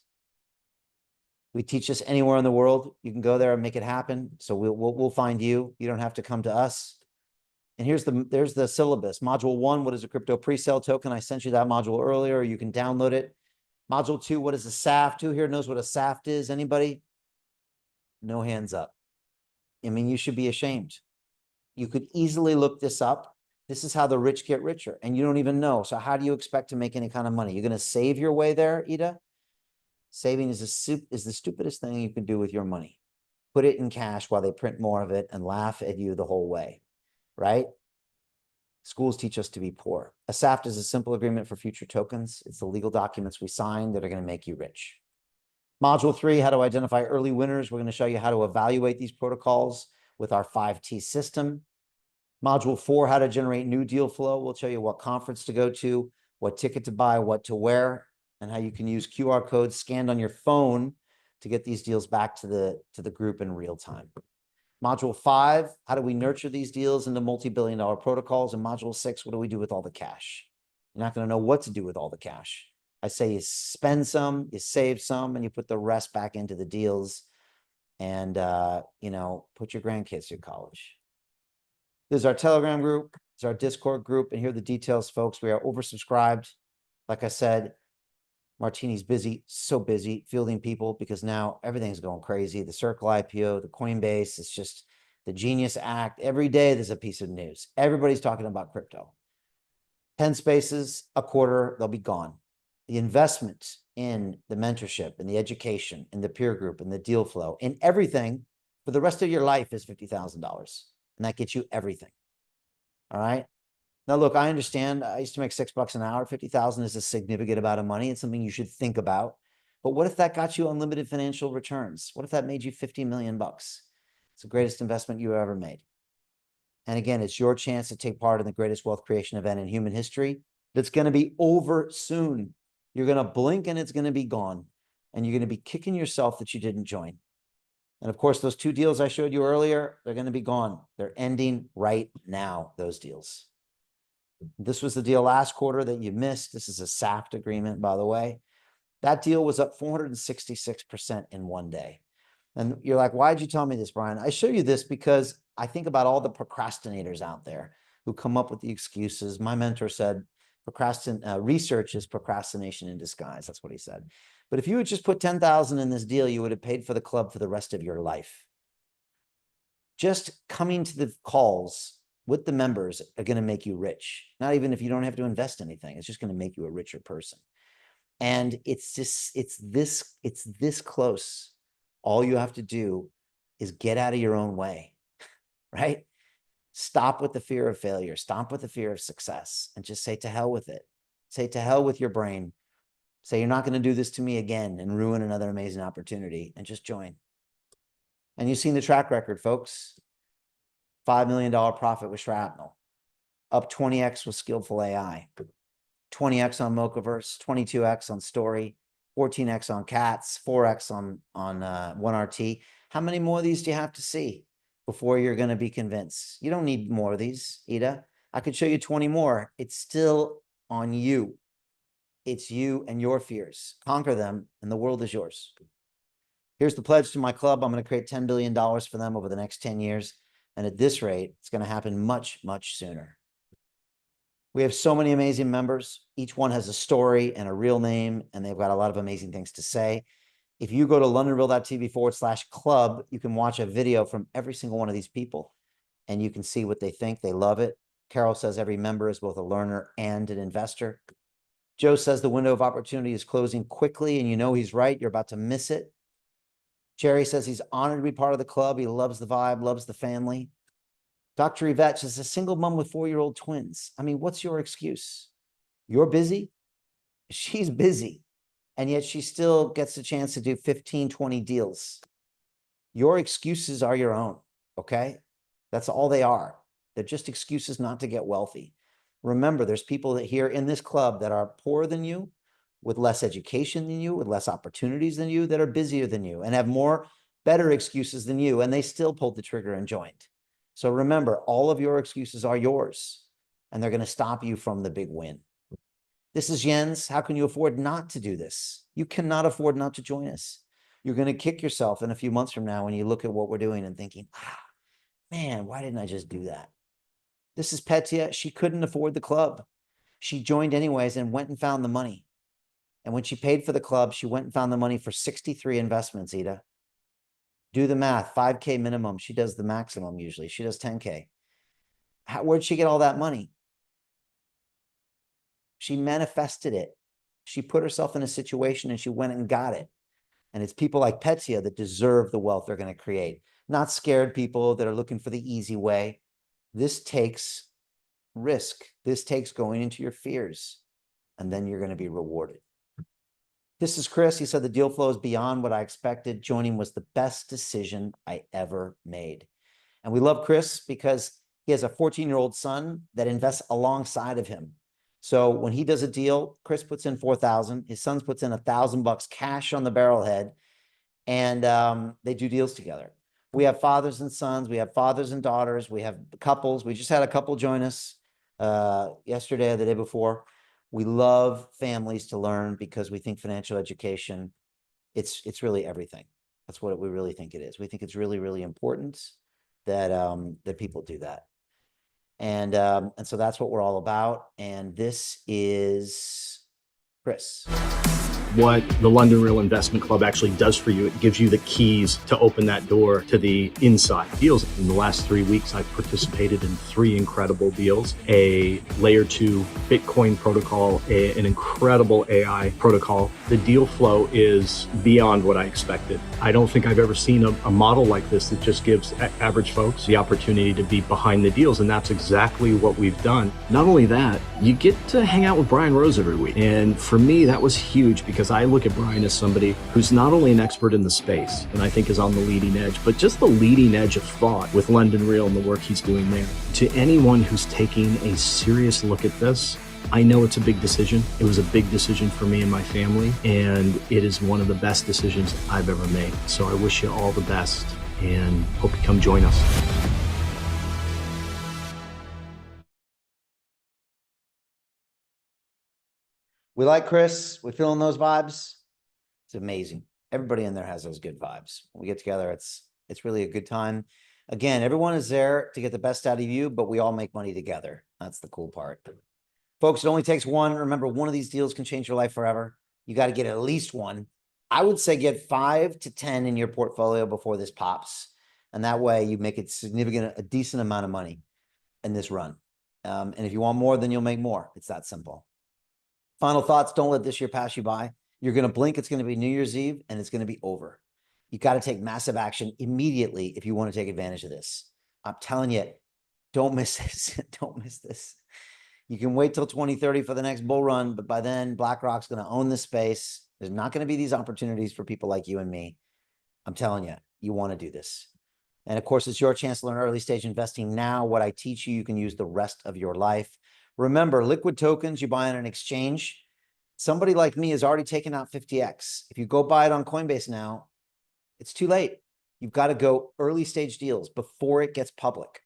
A: We teach this anywhere in the world. You can go there and make it happen. So we'll find you. You don't have to come to us. And there's the syllabus. Module 1, what is a crypto pre-sale token? I sent you that module earlier. You can download it. Module 2, what is a SAFT? Who here knows what a SAFT is? Anybody? No hands up. I mean, you should be ashamed. You could easily look this up. This is how the rich get richer, and you don't even know. So how do you expect to make any kind of money? You're going to save your way there, Ida? Saving is the stupidest thing you can do with your money. Put it in cash while they print more of it and laugh at you the whole way, right? Schools teach us to be poor. A SAFT is a simple agreement for future tokens. It's the legal documents we sign that are going to make you rich. Module 3, how to identify early winners. We're going to show you how to evaluate these protocols with our 5T system. Module 4, how to generate new deal flow. We'll show you what conference to go to, what ticket to buy, what to wear, and how you can use QR codes scanned on your phone to get these deals back to the group in real time. Module 5, how do we nurture these deals into multi-billion-dollar protocols? And module 6, what do we do with all the cash? You're not going to know what to do with all the cash. I say you spend some, you save some, and you put the rest back into the deals and, put your grandkids through college. This is our Telegram group. This is our Discord group. And here are the details, folks. We are oversubscribed. Like I said, Martini's busy, so busy fielding people because now everything's going crazy. The Circle IPO, the Coinbase, it's just the Genius Act. Every day there's a piece of news. Everybody's talking about crypto. 10 spaces, a quarter, they'll be gone. The investment in the mentorship and the education and the peer group and the deal flow and everything for the rest of your life is $50,000. And that gets you everything. All right. Now, look, I understand. I used to make $6 an hour. 50,000 is a significant amount of money. It's something you should think about. But what if that got you unlimited financial returns? What if that made you 50 million bucks? It's the greatest investment you ever made. And again, it's your chance to take part in the greatest wealth creation event in human history. That's going to be over soon. You're going to blink and it's going to be gone. And you're going to be kicking yourself that you didn't join. And of course, those 2 deals I showed you earlier, they're going to be gone. They're ending right now, those deals. This was the deal last quarter that you missed. This is a SAFT agreement, by the way. That deal was up 466% in one day. And you're like, why'd you tell me this, Brian? I show you this because I think about all the procrastinators out there who come up with the excuses. My mentor said, research is procrastination in disguise. That's what he said. But if you had just put 10,000 in this deal, you would have paid for the club for the rest of your life. Just coming to the calls with the members are going to make you rich. Not even if you don't have to invest anything. It's just going to make you a richer person. And it's this close. All you have to do is get out of your own way, right? Stop with the fear of failure. Stop with the fear of success and just say to hell with it. Say to hell with your brain. Say you're not going to do this to me again and ruin another amazing opportunity and just join. And you've seen the track record, folks. $5 million profit with Shrapnel. Up 20x with Skillful AI. 20x on Mochaverse, 22x on Story, 14x on Cats, 4x on 1RT. How many more of these do you have to see before you're going to be convinced? You don't need more of these, Ida. I could show you 20 more. It's still on you. It's you and your fears. Conquer them, and the world is yours. Here's the pledge to my club. I'm going to create $10 billion for them over the next 10 years. And at this rate, it's going to happen much, much sooner. We have so many amazing members. Each one has a story and a real name, and they've got a lot of amazing things to say. If you go to londonreal.tv/club, you can watch a video from every single one of these people, and you can see what they think. They love it. Carol says every member is both a learner and an investor. Joe says the window of opportunity is closing quickly, and you know he's right. You're about to miss it. Jerry says he's honored to be part of the club. He loves the vibe, loves the family. Dr. Yvette says a single mom with 4-year-old twins. I mean, what's your excuse? You're busy. She's busy. And yet she still gets a chance to do 15, 20 deals. Your excuses are your own, okay? That's all they are. They're just excuses not to get wealthy. Remember, there's people that here in this club that are poorer than you, with less education than you, with less opportunities than you, that are busier than you and have better excuses than you, and they still pulled the trigger and joined. So remember, all of your excuses are yours, and they're going to stop you from the big win. This is Jens. How can you afford not to do this? You cannot afford not to join us. You're going to kick yourself in a few months from now when you look at what we're doing and thinking, man, why didn't I just do that? This is Petya. She couldn't afford the club. She joined anyways and went and found the money. And when she paid for the club, she went and found the money for 63 investments, Ida. Do the math, 5K minimum. She does the maximum usually. She does 10K. Where'd she get all that money? She manifested it. She put herself in a situation and she went and got it. And it's people like Petya that deserve the wealth they're going to create. Not scared people that are looking for the easy way. This takes risk. This takes going into your fears. And then you're going to be rewarded. This is Chris. He said the deal flow is beyond what I expected. Joining was the best decision I ever made. And we love Chris because he has a 14-year-old son that invests alongside of him. So when he does a deal, Chris puts in $4,000. His son puts in $1,000 cash on the barrelhead. and they do deals together. We have fathers and sons, we have fathers and daughters, we have couples. We just had a couple join us yesterday or the day before. We love families to learn because we think financial education, it's really everything. That's what we really think it is. We think it's really, really important that that people do that. And so that's what we're all about. And this is Chris.
C: What the London Real Investment Club actually does for you, it gives you the keys to open that door to the inside deals. In the last 3 weeks, I've participated in 3 incredible deals: a layer 2 Bitcoin protocol, an incredible AI protocol. The deal flow is beyond what I expected. I don't think I've ever seen a model like this that just gives average folks the opportunity to be behind the deals, and that's exactly what we've done. Not only that, you get to hang out with Brian Rose every week, and for me, that was huge because I look at Brian as somebody who's not only an expert in the space, and I think is on the leading edge, but just the leading edge of thought with London Real and the work he's doing there. To anyone who's taking a serious look at this, I know it's a big decision. It was a big decision for me and my family, and it is one of the best decisions I've ever made. So I wish you all the best and hope you come join us.
A: We like Chris. We're feeling those vibes. It's amazing. Everybody in there has those good vibes. When we get together, it's really a good time. Again, everyone is there to get the best out of you, but we all make money together. That's the cool part. Folks, it only takes one. Remember, one of these deals can change your life forever. You got to get at least one. I would say get 5 to 10 in your portfolio before this pops. And that way you make it significant, a decent amount of money in this run. And if you want more, then you'll make more. It's that simple. Final thoughts. Don't let this year pass you by. You're going to blink. It's going to be New Year's Eve and it's going to be over. You got to take massive action immediately if you want to take advantage of this. I'm telling you, don't miss this. Don't miss this. You can wait till 2030 for the next bull run, but by then BlackRock's going to own this space. There's not going to be these opportunities for people like you and me. I'm telling you, you want to do this. And of course, it's your chance to learn early stage investing now. What I teach you, you can use the rest of your life. Remember, liquid tokens you buy on an exchange. Somebody like me has already taken out 50x. If you go buy it on Coinbase now, it's too late. You've got to go early stage deals before it gets public.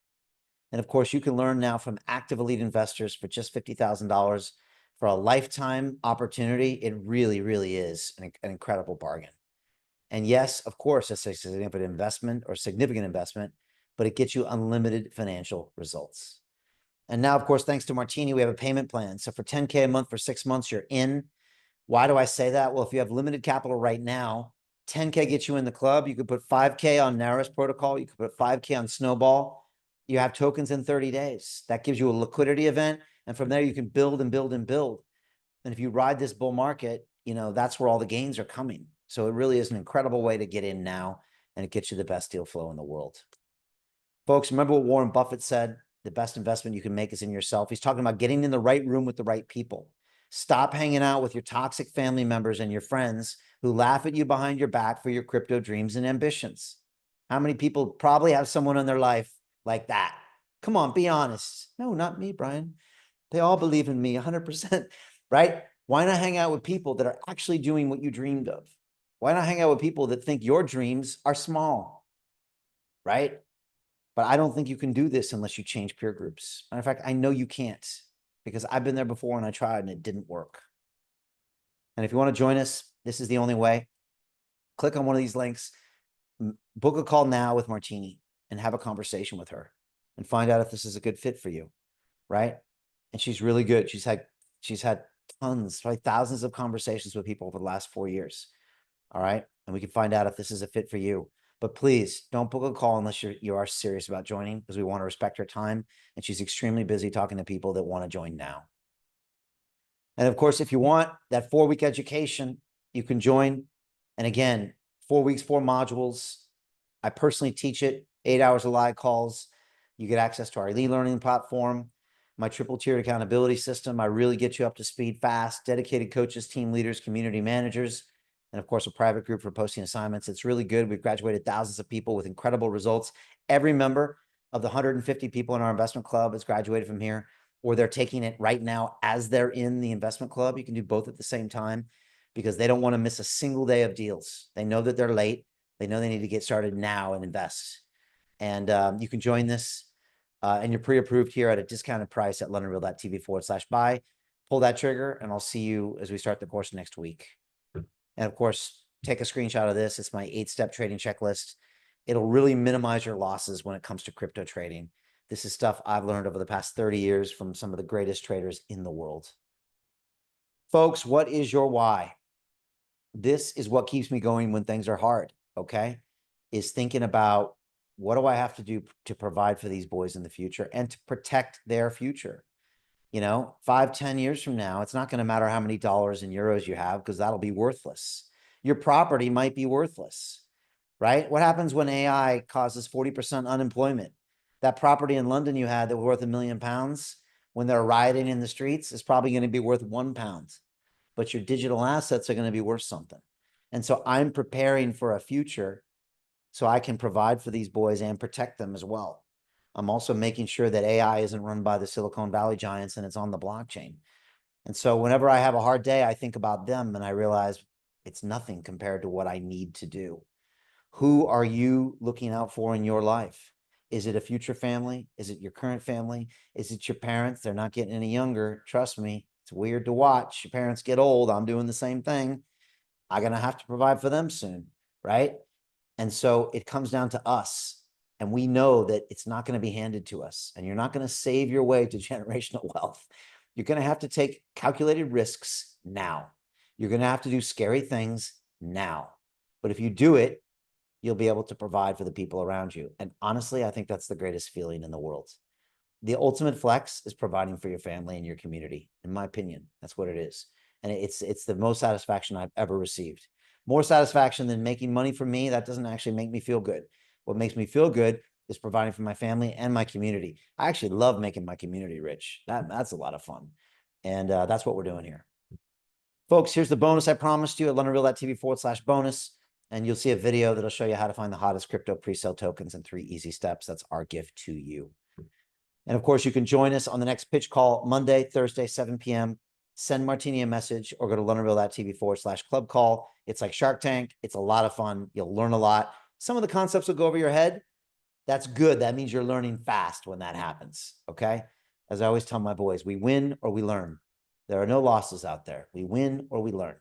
A: And of course, you can learn now from active elite investors for just $50,000 for a lifetime opportunity. It really, really is an incredible bargain. And yes, of course, it's a significant investment, but it gets you unlimited financial results. And now, of course, thanks to Martini, we have a payment plan. So for 10K a month for 6 months, you're in. Why do I say that? Well, if you have limited capital right now, 10K gets you in the club. You could put 5K on Naris protocol. You could put 5K on Snowball. You have tokens in 30 days. That gives you a liquidity event. And from there, you can build and build and build. And if you ride this bull market, that's where all the gains are coming. So it really is an incredible way to get in now, and it gets you the best deal flow in the world. Folks, remember what Warren Buffett said? The best investment you can make is in yourself. He's talking about getting in the right room with the right people. Stop hanging out with your toxic family members and your friends who laugh at you behind your back for your crypto dreams and ambitions. How many people probably have someone in their life like that? Come on, be honest. No, not me, Brian. They all believe in me 100%, right? Why not hang out with people that are actually doing what you dreamed of? Why not hang out with people that think your dreams are small, right? But I don't think you can do this unless you change peer groups. Matter of fact, I know you can't because I've been there before and I tried and it didn't work. And if you want to join us, this is the only way. Click on one of these links, book a call now with Martini and have a conversation with her and find out if this is a good fit for you, right? And she's really good. She's had tons, probably thousands of conversations with people over the last 4 years. All right. And we can find out if this is a fit for you. But please don't book a call unless you are serious about joining, because we want to respect her time. And she's extremely busy talking to people that want to join now. And of course, if you want that 4-week education, you can join. And again, 4 weeks, 4 modules. I personally teach it, 8 hours of live calls. You get access to our e-learning platform, my triple tiered accountability system. I really get you up to speed fast, dedicated coaches, team leaders, community managers, and of course, a private group for posting assignments. It's really good. We've graduated thousands of people with incredible results. Every member of the 150 people in our investment club has graduated from here, or they're taking it right now as they're in the investment club. You can do both at the same time. because they don't want to miss a single day of deals. They know that they're late. They know they need to get started now and invest. And you can join this and you're pre-approved here at a discounted price at londonreal.tv/buy. Pull that trigger and I'll see you as we start the course next week. And of course, take a screenshot of this. It's my 8-step trading checklist. It'll really minimize your losses when it comes to crypto trading. This is stuff I've learned over the past 30 years from some of the greatest traders in the world. Folks, what is your why? This is what keeps me going when things are hard, okay? Is thinking about what do I have to do to provide for these boys in the future and to protect their future? 5-10 years from now, it's not going to matter how many dollars and euros you have because that'll be worthless. Your property might be worthless, right? What happens when AI causes 40% unemployment? That property in London you had that was worth £1 million, when they're rioting in the streets, is probably going to be worth £1. But your digital assets are going to be worth something. And so I'm preparing for a future so I can provide for these boys and protect them as well. I'm also making sure that AI isn't run by the Silicon Valley giants and it's on the blockchain. And so whenever I have a hard day, I think about them and I realize it's nothing compared to what I need to do. Who are you looking out for in your life? Is it a future family? Is it your current family? Is it your parents? They're not getting any younger. Trust me, it's weird to watch your parents get old. I'm doing the same thing. I'm going to have to provide for them soon, right? And so it comes down to us. And we know that it's not going to be handed to us. And you're not going to save your way to generational wealth. You're going to have to take calculated risks now. You're going to have to do scary things now. But if you do it, you'll be able to provide for the people around you. And honestly, I think that's the greatest feeling in the world. The ultimate flex is providing for your family and your community. In my opinion, that's what it is. And it's the most satisfaction I've ever received. More satisfaction than making money for me. That doesn't actually make me feel good. What makes me feel good is providing for my family and my community. I actually love making my community rich. That's a lot of fun. And that's what we're doing here. Folks, here's the bonus I promised you at londonreal.tv/bonus. And you'll see a video that'll show you how to find the hottest crypto pre-sale tokens in 3 easy steps. That's our gift to you. And of course, you can join us on the next pitch call Monday, Thursday, 7 p.m. Send Martini a message or go to londonreal.tv/club call. It's like Shark Tank. It's a lot of fun. You'll learn a lot. Some of the concepts will go over your head. That's good. That means you're learning fast when that happens. Okay. As I always tell my boys, we win or we learn. There are no losses out there. We win or we learn.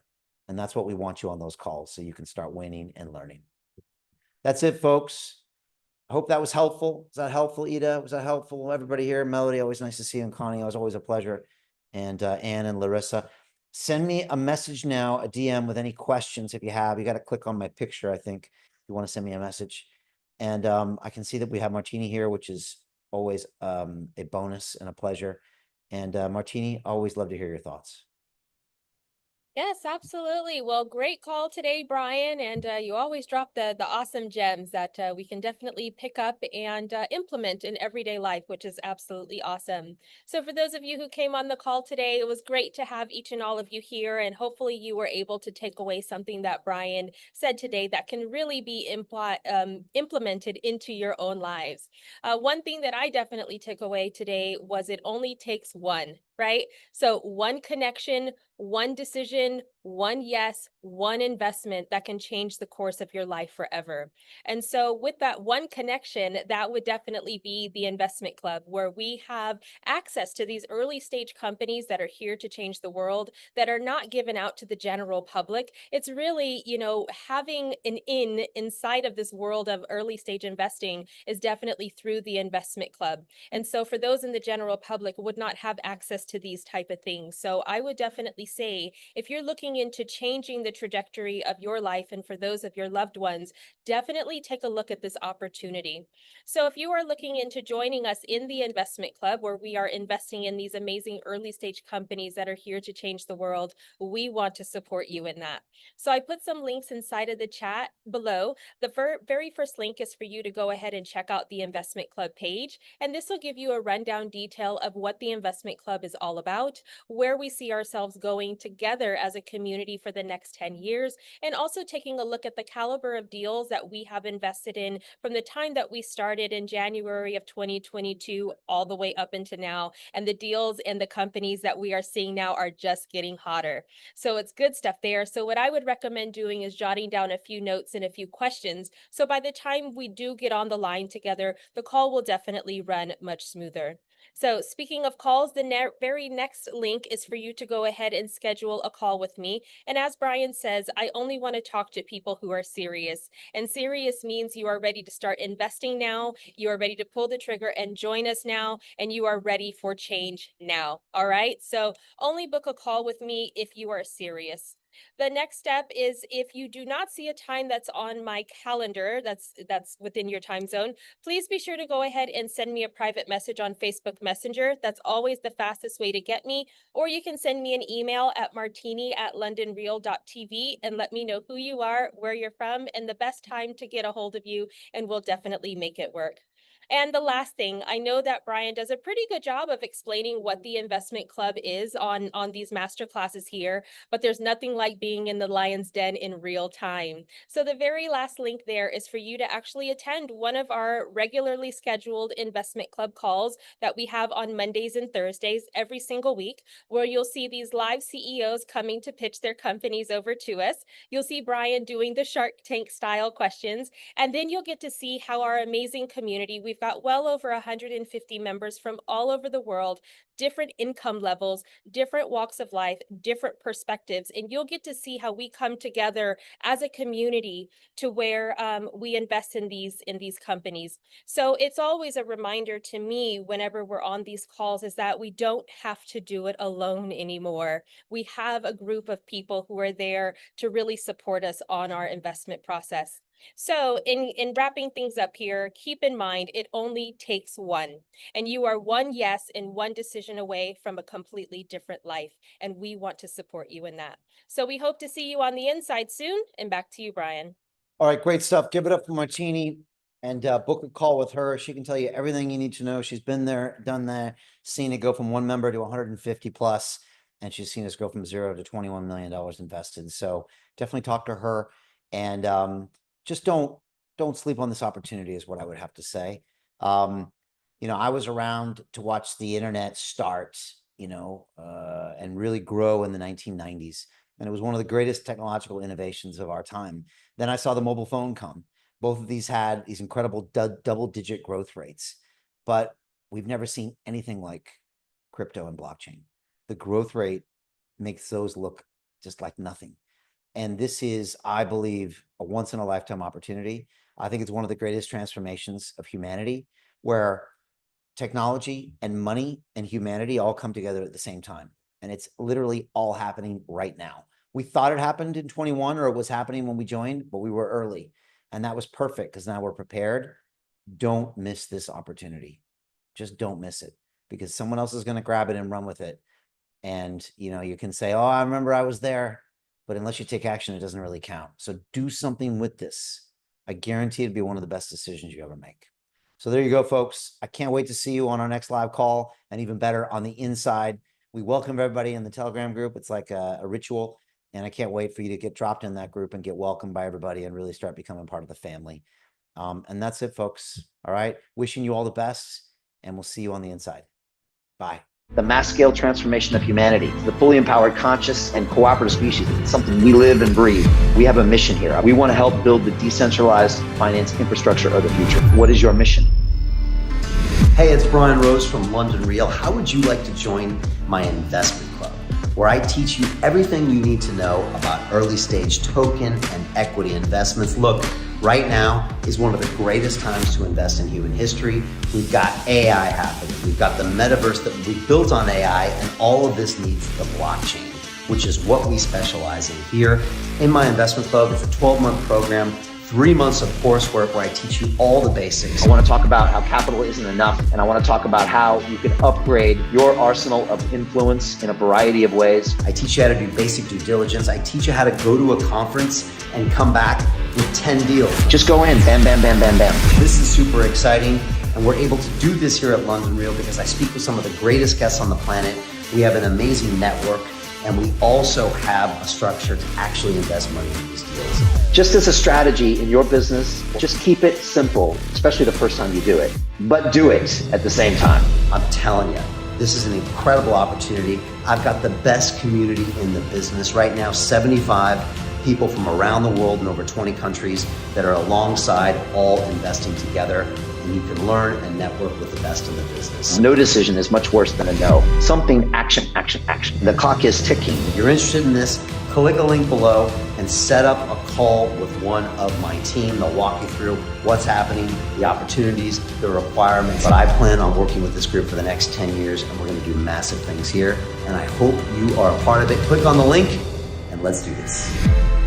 A: And that's what we want you on those calls so you can start winning and learning. That's it, folks. I hope that was helpful. Was that helpful, Ida? Was that helpful? Everybody here? Melody, always nice to see you. And Connie, it was always a pleasure. And Ann and Larissa. Send me a message now, a DM with any questions if you have. You got to click on my picture, I think, if you want to send me a message. And I can see that we have Martini here, which is always a bonus and a pleasure. And Martini, always love to hear your thoughts.
H: Yes, absolutely. Well, great call today, Brian. And you always drop the awesome gems that we can definitely pick up and implement in everyday life, which is absolutely awesome. So for those of you who came on the call today, it was great to have each and all of you here. And hopefully you were able to take away something that Brian said today that can really be implemented into your own lives. One thing that I definitely took away today was it only takes one, right? So one connection, one decision, one yes, one investment that can change the course of your life forever. And so with that one connection, that would definitely be the investment club, where we have access to these early stage companies that are here to change the world, that are not given out to the general public. It's really, having an inside of this world of early stage investing is definitely through the investment club. And so for those in the general public would not have access to these type of things. So I would definitely say, if you're looking into changing the trajectory of your life and for those of your loved ones, definitely take a look at this opportunity. So if you are looking into joining us in the investment club, where we are investing in these amazing early stage companies that are here to change the world, we want to support you in that. So I put some links inside of the chat below. The very first link is for you to go ahead and check out the investment club page. And this will give you a rundown detail of what the investment club is is all about, where we see ourselves going together as a community for the next 10 years, and also taking a look at the caliber of deals that we have invested in from the time that we started in January of 2022 all the way up into now. And the deals and the companies that we are seeing now are just getting hotter. So it's good stuff there. So what I would recommend doing is jotting down a few notes and a few questions. So by the time we do get on the line together, the call will definitely run much smoother. So speaking of calls, the very next link is for you to go ahead and schedule a call with me. And as Brian says, I only want to talk to people who are serious. And serious means you are ready to start investing now, you are ready to pull the trigger and join us now, and you are ready for change now. All right. So only book a call with me if you are serious. The next step is, if you do not see a time that's on my calendar, that's within your time zone, please be sure to go ahead and send me a private message on Facebook Messenger. That's always the fastest way to get me. Or you can send me an email at martini@londonreal.tv and let me know who you are, where you're from, and the best time to get a hold of you, and we'll definitely make it work. And the last thing, I know that Brian does a pretty good job of explaining what the investment club is on these master classes here, but there's nothing like being in the lion's den in real time. So the very last link there is for you to actually attend one of our regularly scheduled investment club calls that we have on Mondays and Thursdays every single week, where you'll see these live CEOs coming to pitch their companies over to us. You'll see Brian doing the Shark Tank style questions, and then you'll get to see how our amazing community, we've got well over 150 members from all over the world, different income levels, different walks of life, different perspectives, and you'll get to see how we come together as a community to where we invest in these companies. So it's always a reminder to me whenever we're on these calls is that we don't have to do it alone anymore. We have a group of people who are there to really support us on our investment process. So in wrapping things up here, keep in mind, it only takes one, and you are one yes and one decision away from a completely different life. And we want to support you in that. So we hope to see you on the inside soon, and back to you, Brian.
A: All right, great stuff. Give it up for Martini and book a call with her. She can tell you everything you need to know. She's been there, done that, seen it go from one member to 150 plus, and she's seen us go from $0 to $21 million invested. So definitely talk to her, and just don't sleep on this opportunity is what I would have to say. You know, I was around to watch the internet start, and really grow in the 1990s. And it was one of the greatest technological innovations of our time. Then I saw the mobile phone come. Both of these had these incredible double-digit growth rates, but we've never seen anything like crypto and blockchain. The growth rate makes those look just like nothing. And this is, I believe, a once-in-a-lifetime opportunity. I think it's one of the greatest transformations of humanity, where technology and money and humanity all come together at the same time. And it's literally all happening right now. We thought it happened in 21, or it was happening when we joined, but we were early. And that was perfect, because now we're prepared. Don't miss this opportunity. Just don't miss it, because someone else is going to grab it and run with it. And, you can say, oh, I remember I was there. But unless you take action, it doesn't really count. So do something with this. I guarantee it'd be one of the best decisions you ever make. So there you go, folks. I can't wait to see you on our next live call, and even better, on the inside. We welcome everybody in the Telegram group. It's like a ritual, and I can't wait for you to get dropped in that group and get welcomed by everybody and really start becoming part of the family. And that's it, folks. All right. Wishing you all the best, and we'll see you on the inside. Bye. The mass scale transformation of humanity, the fully empowered, conscious, and cooperative species. It's something we live and breathe. We have a mission here. We want to help build the decentralized finance infrastructure of the future. What is your mission?
I: Hey, it's Brian Rose from London Real. How would you like to join my investment club, where I teach you everything you need to know about early stage token and equity investments? Look, right now is one of the greatest times to invest in human history. We've got AI happening. We've got the metaverse that we built on AI, and all of this needs the blockchain, which is what we specialize in here. In my investment club, it's a 12-month program, 3 months of coursework where I teach you all the basics. I want to talk about how capital isn't enough, and I want to talk about how you can upgrade your arsenal of influence in a variety of ways. I teach you how to do basic due diligence. I teach you how to go to a conference and come back with 10 deals. Just go in, bam, bam, bam, bam, bam. This is super exciting, and we're able to do this here at London Real because I speak with some of the greatest guests on the planet. We have an amazing network, and we also have a structure to actually invest money in these deals.
J: Just as a strategy in your business, just keep it simple, especially the first time you do it, but do it at the same time.
I: I'm telling you, this is an incredible opportunity. I've got the best community in the business right now, 75 people from around the world in over 20 countries that are alongside, all investing together. And you can learn and network with the best in the business.
J: No decision is much worse than a no. Something, action, action, action. The clock is ticking.
I: If you're interested in this, click a link below and set up a call with one of my team. They'll walk you through what's happening, the opportunities, the requirements. But I plan on working with this group for the next 10 years, and we're going to do massive things here. And I hope you are a part of it. Click on the link and let's do this.